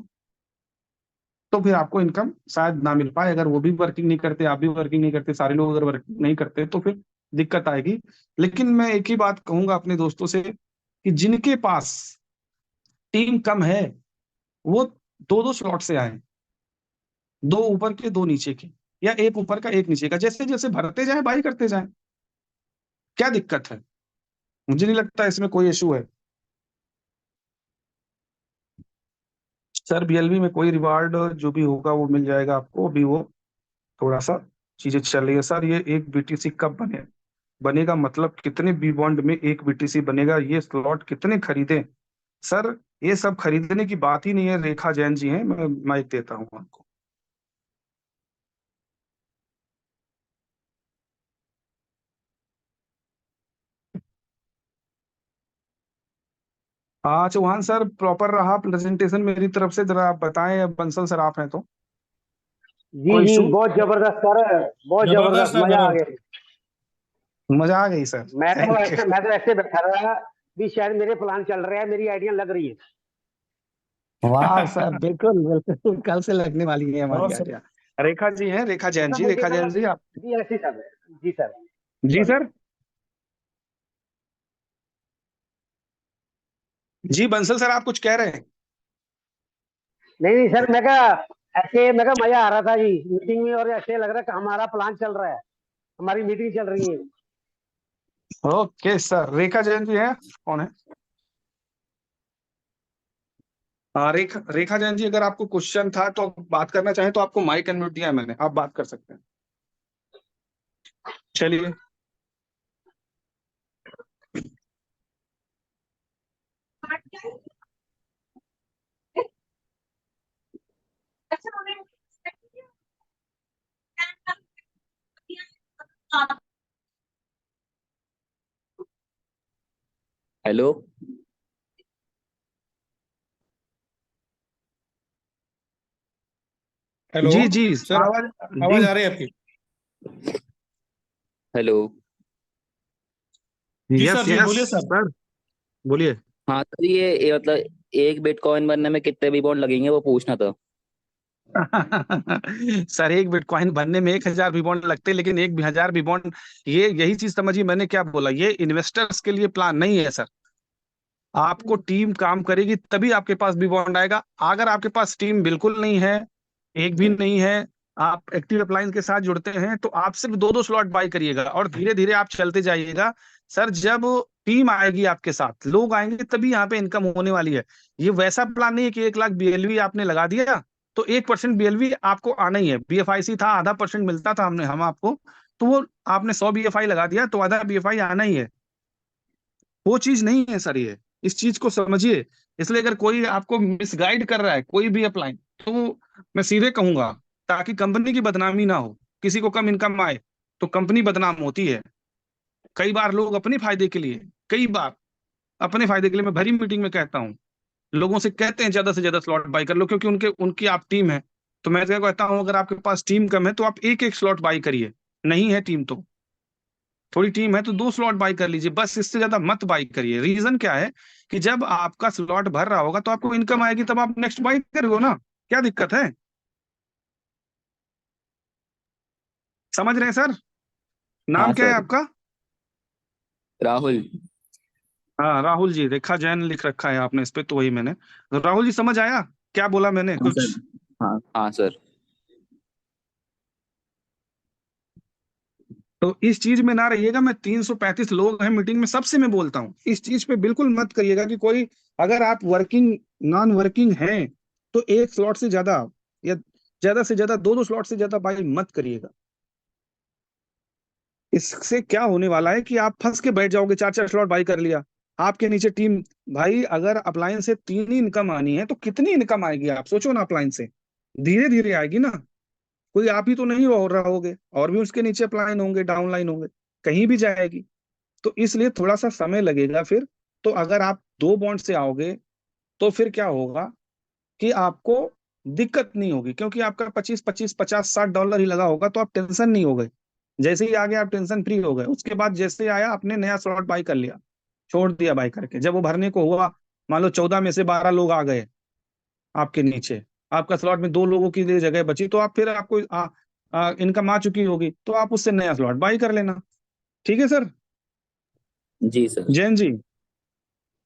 Speaker 1: तो फिर आपको इनकम शायद ना मिल पाए। अगर वो भी वर्किंग नहीं करते, आप भी वर्किंग नहीं करते, सारे लोग अगर वर्क नहीं करते तो फिर दिक्कत आएगी। लेकिन मैं एक ही बात कहूंगा अपने दोस्तों से कि जिनके पास टीम कम है वो 2-2 स्लॉट से आए, 2 ऊपर के 2 नीचे के, या एक ऊपर का एक नीचे का, जैसे जैसे भरते जाए बाई करते जाए। क्या दिक्कत है? मुझे नहीं लगता इसमें कोई इशू है। सर बीएलबी में कोई रिवार्ड जो भी होगा वो मिल जाएगा आपको, अभी वो थोड़ा सा चीजें चल रही है सर। ये एक बीटीसी कब बनेगा, मतलब कितने बी बॉन्ड में एक बीटीसी बनेगा, ये स्लॉट कितने खरीदे सर, ये सब खरीदने की बात ही नहीं है। रेखा जैन जी हैं, मैं माइक देता हूँ आपको। हाँ चौहान सर, प्रॉपर रहा प्रेजेंटेशन मेरी तरफ से, जरा आप बताएं। बंसल सर आप हैं तो
Speaker 2: जी
Speaker 1: कोई
Speaker 2: जी,
Speaker 1: इशू?
Speaker 2: बहुत जबरदस्त सर, बहुत
Speaker 3: जबरदस्त
Speaker 2: जबरदस्त,
Speaker 3: है
Speaker 2: मजा आ
Speaker 3: मैडम।
Speaker 2: गया।
Speaker 1: मजा आ गई सर, थैंक यू।
Speaker 2: मैं तो ऐसे बैठा रहा भी, शायद मेरे प्लान चल रहे हैं, मेरी आइडिया लग रही है।
Speaker 1: वाह सर, बिल्कुल बिल्कुल, कल से लगने वाली है
Speaker 3: और
Speaker 1: हमारी
Speaker 3: सर,
Speaker 1: आइडिया। रेखा जी हैं, रेखा जैन
Speaker 2: मतलब
Speaker 1: जी,
Speaker 2: मुझे
Speaker 1: रेखा
Speaker 2: सर,
Speaker 1: जैन जी आप।
Speaker 2: जी ऐसे सर, जी सर,
Speaker 1: जी
Speaker 2: सॉरी।
Speaker 1: सर। जी बंसल सर, आप कुछ कह रहे हैं?
Speaker 2: नहीं नहीं सर, मैं कहा ऐसे, मैं कहा मजा आ रहा था जी मीटिंग में, और ऐसे लग रहा है कि हमारा प्लान चल रहा है, हमारी मीटिंग चल रही है।
Speaker 1: ओके सर, रेखा जैन जी हैं, कौन है? हाँ रेखा, रेखा जैन जी, अगर आपको क्वेश्चन था तो आप बात करना चाहें तो आपको माइक अनम्यूट दिया है मैंने, आप बात कर सकते हैं। चलिए।
Speaker 5: हेलो।
Speaker 3: हेलो
Speaker 1: जी जी।
Speaker 3: सर,
Speaker 1: आवाज। जी।
Speaker 3: आवाज आ रही है आपकी?
Speaker 5: हेलो।
Speaker 3: जी
Speaker 1: यस
Speaker 3: सर, जी
Speaker 1: यस
Speaker 3: बोलिए सर।
Speaker 1: सर, बोलिए।
Speaker 5: हाँ सर, ये मतलब एक बिटकॉइन बनने में कितने भी बॉन्ड लगेंगे वो पूछना था।
Speaker 1: सर एक बिटकॉइन बनने में 1,000 भी बॉन्ड लगते, लेकिन 1,000 भी बॉन्ड, ये यही चीज समझिए मैंने क्या बोला, ये इन्वेस्टर्स के लिए प्लान नहीं है सर। आपको टीम काम करेगी तभी आपके पास भी बॉन्ड आएगा। अगर आपके पास टीम बिल्कुल नहीं है, एक भी नहीं है, आप एक्टिव अप्लायंस के साथ जुड़ते हैं, तो आप सिर्फ दो दो स्लॉट बाई करिएगा और धीरे धीरे आप चलते जाइएगा। सर जब टीम आएगी आपके साथ, लोग आएंगे, तभी यहाँ पे इनकम होने वाली है। ये वैसा प्लान नहीं है कि 1 लाख बीएलवी आपने लगा दिया तो 1% बीएलवी आपको आना ही है। बीएफआईसी था, आधा परसेंट मिलता था हम आपको, तो वो आपने 100 बीएफआई लगा दिया तो आधा बीएफआई आना ही है। वो चीज नहीं है सर ये, इस चीज को समझिए। इसलिए अगर कोई आपको मिसगाइड कर रहा है, कोई भी अपलाइन, तो मैं सीधे कहूंगा, ताकि कंपनी की बदनामी ना हो, किसी को कम इनकम आए तो कंपनी बदनाम होती है। कई बार लोग अपने फायदे के लिए, कई बार अपने फायदे के लिए, मैं भरी मीटिंग में कहता हूँ, लोगों से कहते हैं ज्यादा से ज्यादा स्लॉट बाई कर लो, क्योंकि उनके उनकी आप टीम है। तो मैं क्या कहता हूँ, अगर आपके पास टीम कम है तो आप एक एक स्लॉट बाई करिए, नहीं है टीम तो, थोड़ी टीम है तो 2 स्लॉट बाई कर लीजिए, बस इससे ज्यादा मत बाई करिए। रीजन क्या है कि जब आपका स्लॉट भर रहा होगा तो आपको इनकम आएगी, तब आप नेक्स्ट बाई करोगे ना, क्या दिक्कत है? समझ रहे हैं सर?
Speaker 5: हाँ
Speaker 1: नाम क्या है
Speaker 5: सर।
Speaker 1: आपका?
Speaker 5: राहुल।
Speaker 1: हाँ राहुल जी, रेखा जैन लिख रखा है आपने इस पे, तो वही मैंने। तो राहुल जी समझ आया क्या बोला मैंने
Speaker 5: हाँ
Speaker 1: कुछ?
Speaker 5: सर। हाँ हाँ सर।
Speaker 1: तो इस चीज में ना रहिएगा। मैं 335 लोग हैं मीटिंग में, सबसे मैं बोलता हूँ, इस चीज पे बिल्कुल मत करिएगा कि कोई, अगर आप वर्किंग नॉन वर्किंग हैं तो एक स्लॉट से ज्यादा, या ज्यादा से ज्यादा दो दो स्लॉट से ज्यादा बाई मत करिएगा। इससे क्या होने वाला है कि आप फंस के बैठ जाओगे, चार चार स्लॉट बाई कर लिया, आपके नीचे टीम। भाई अगर अप्लायंस से 3 ही इनकम आनी है तो कितनी इनकम आएगी आप सोचो ना, अप्लायंस से धीरे धीरे आएगी ना। कोई आप ही तो नहीं हो रहोगे, और भी उसके नीचे अप्लाइन होंगे, डाउनलाइन होंगे, कहीं भी जाएगी। तो इसलिए थोड़ा सा समय लगेगा फिर। तो अगर आप 2 बॉन्ड से आओगे तो फिर क्या होगा कि आपको दिक्कत नहीं होगी, क्योंकि आपका 25 25 50 $60 ही लगा होगा, तो आप टेंशन नहीं हो गए। जैसे ही आ गया आप टेंशन फ्री हो गए। उसके बाद जैसे आया आपने नया स्लॉट बाई कर लिया, छोड़ दिया बाई करके, जब वो भरने को हुआ, मान लो 14 में से 12 लोग आ गए आपके नीचे, आपका स्लॉट में 2 लोगों की लिए जगह बची, तो आप फिर आपको इनकम आ चुकी होगी, तो आप उससे नया स्लॉट बाई कर लेना। ठीक है सर
Speaker 5: जी सर।
Speaker 1: जैन जी?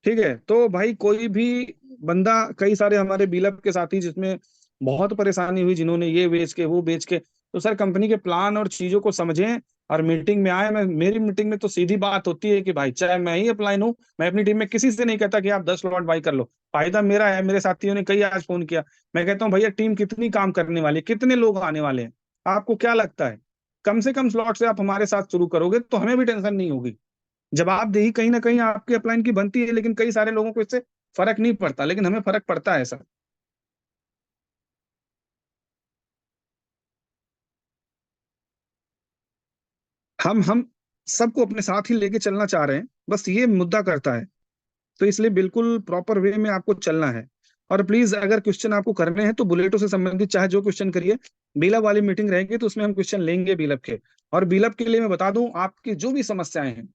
Speaker 1: ठीक है, तो भाई कोई भी बंदा, कई सारे हमारे बीलअप के साथी जिसमें बहुत परेशानी हुई, जिन्होंने ये बेच के वो बेच के, तो सर कंपनी के प्लान और चीजों को समझें। और मीटिंग में आए। मेरी मीटिंग में तो सीधी बात होती है कि भाई चाहे मैं ही अपलाइन हूँ, मैं अपनी टीम में किसी से नहीं कहता कि आप 10 स्लॉट बाई कर लो, फायदा मेरा है। मेरे साथियों ने कई आज फोन किया, मैं कहता हूँ भैया टीम कितनी काम करने वाली है, कितने लोग आने वाले हैं, आपको क्या लगता है कम से कम स्लॉट से आप हमारे साथ शुरू करोगे तो हमें भी टेंशन नहीं होगी। जवाबदेही कहीं ना कहीं आपके अपलाइन की बनती है, लेकिन कई सारे लोगों को इससे फर्क नहीं पड़ता, लेकिन हमें फर्क पड़ता है सर। हम सबको अपने साथ ही लेके चलना चाह रहे हैं, बस ये मुद्दा करता है। तो इसलिए बिल्कुल प्रॉपर वे में आपको चलना है। और प्लीज अगर क्वेश्चन आपको करने हैं तो बुलेटो से संबंधित चाहे जो क्वेश्चन करिए। बीलब वाली मीटिंग रहेगी तो उसमें हम क्वेश्चन लेंगे बीलब के। और बीलब के लिए मैं बता दूं, आपकी जो भी समस्याएं हैं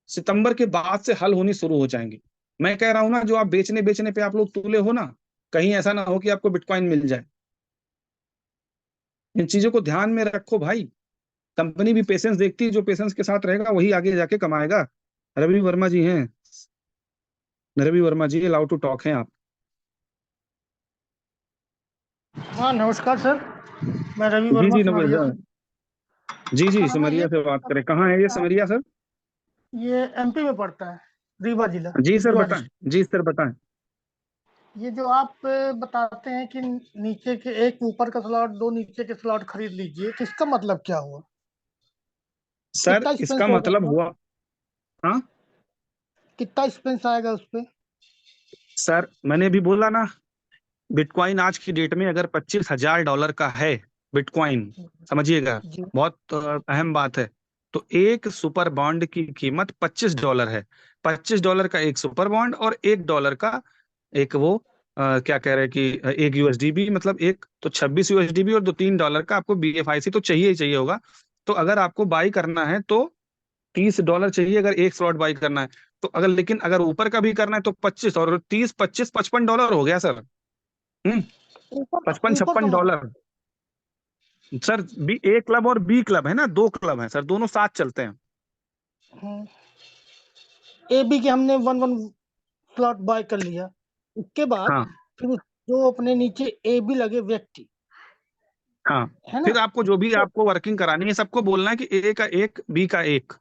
Speaker 1: सितंबर के बाद से हल होनी शुरू हो जाएंगी। मैं कह रहा हूं ना, जो आप बेचने बेचने पे आप लोग तुले हो ना, कहीं ऐसा ना हो कि आपको बिटकॉइन मिल जाए। इन चीजों को ध्यान में रखो भाई। कंपनी भी पेशेंस देखती है, जो पेशेंस के साथ रहेगा वही आगे जाके कमाएगा। रवि वर्मा जी हैं, रवि वर्मा जी अलाउ टू टॉक हैं आप।
Speaker 6: हाँ नमस्कार सर, मैं रवि
Speaker 1: जी
Speaker 6: वर्मा
Speaker 1: जी
Speaker 6: सिमरिया से।
Speaker 1: जी जी,
Speaker 6: सर हमें ये
Speaker 1: सिमरिया से बात करें। कहाँ है ये सिमरिया सर?
Speaker 6: ये एमपी में पड़ता है, रीवा जिला,
Speaker 1: जी सर
Speaker 6: रीवा
Speaker 1: बताएं।
Speaker 6: डिस्ट्रिक्ट।
Speaker 1: जी सर बताएं।
Speaker 6: ये जो आप बताते हैं कि नीचे के एक ऊपर का स्लॉट, दो नीचे के स्लॉट खरीद लीजिए, तो इसका मतलब क्या हुआ?
Speaker 1: सर
Speaker 6: कितना एक्सपेंस
Speaker 1: इसका
Speaker 6: होगा
Speaker 1: मतलब
Speaker 6: उसमें?
Speaker 1: हुआ, हाँ
Speaker 6: कितना एक्सपेंस आएगा उस पे?
Speaker 1: सर मैंने अभी बोला ना, बिटकॉइन आज की डेट में अगर $25,000 का है बिटकॉइन, समझिएगा
Speaker 6: जी
Speaker 1: बहुत अहम बात है। तो एक सुपर बॉन्ड की कीमत $25 है। $25 का एक सुपर बॉन्ड और $1 का एक वो क्या कह रहे हैं कि एक यूएसडीबी, मतलब एक तो 26 यूएसडीबी और दो $3 का आपको बीएफआईसी तो चाहिए ही चाहिए होगा। तो अगर आपको बाई करना है तो $30 चाहिए, अगर एक स्लॉट बाई करना है तो। अगर लेकिन अगर ऊपर का भी करना है तो 25 और 30, 25, $55 हो गया सर। हम्म। पचपन
Speaker 6: ऊपर का
Speaker 1: छप्पन
Speaker 6: मतलब?
Speaker 1: Dollar sir. बी ए क्लब और बी क्लब है ना, दो क्लब हैं सर, दोनों साथ चलते हैं।
Speaker 6: ए बी के हमने वन वन स्लॉट बाय कर लिया, उसके बाद
Speaker 1: हाँ
Speaker 6: फिर जो अपने नीचे ए बी लगे व्यक्ति,
Speaker 1: हाँ।
Speaker 6: है ना?
Speaker 1: फिर आपको जो भी
Speaker 6: तो
Speaker 1: आपको वर्किंग करानी है सबको बोलना है कि ए का एक, बी का एक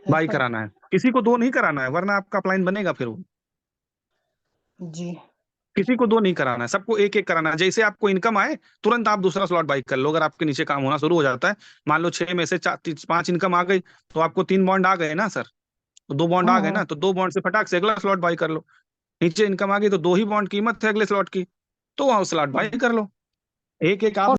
Speaker 1: बाई
Speaker 6: ऐसा?
Speaker 1: कराना है। किसी को दो नहीं कराना है, वरना आपका अपलाइन बनेगा फिर वो।
Speaker 6: जी
Speaker 1: किसी को दो नहीं कराना है, सबको एक एक कराना है। जैसे आपको इनकम आए तुरंत आप दूसरा स्लॉट बाई कर लो। अगर आपके नीचे काम होना शुरू हो जाता है, मान लो 6 में से 5 इनकम आ गई, तो आपको 3 बॉन्ड आ गए ना सर, तो 2 बॉन्ड आ गए
Speaker 6: हाँ।
Speaker 1: ना, तो 2 बॉन्ड से फटाक से अगला स्लॉट बाई कर लो। नीचे इनकम आ गई तो 2 ही बॉन्ड कीमत है अगले स्लॉट की, तो वहां स्लॉट बाई कर लो। एक एक आप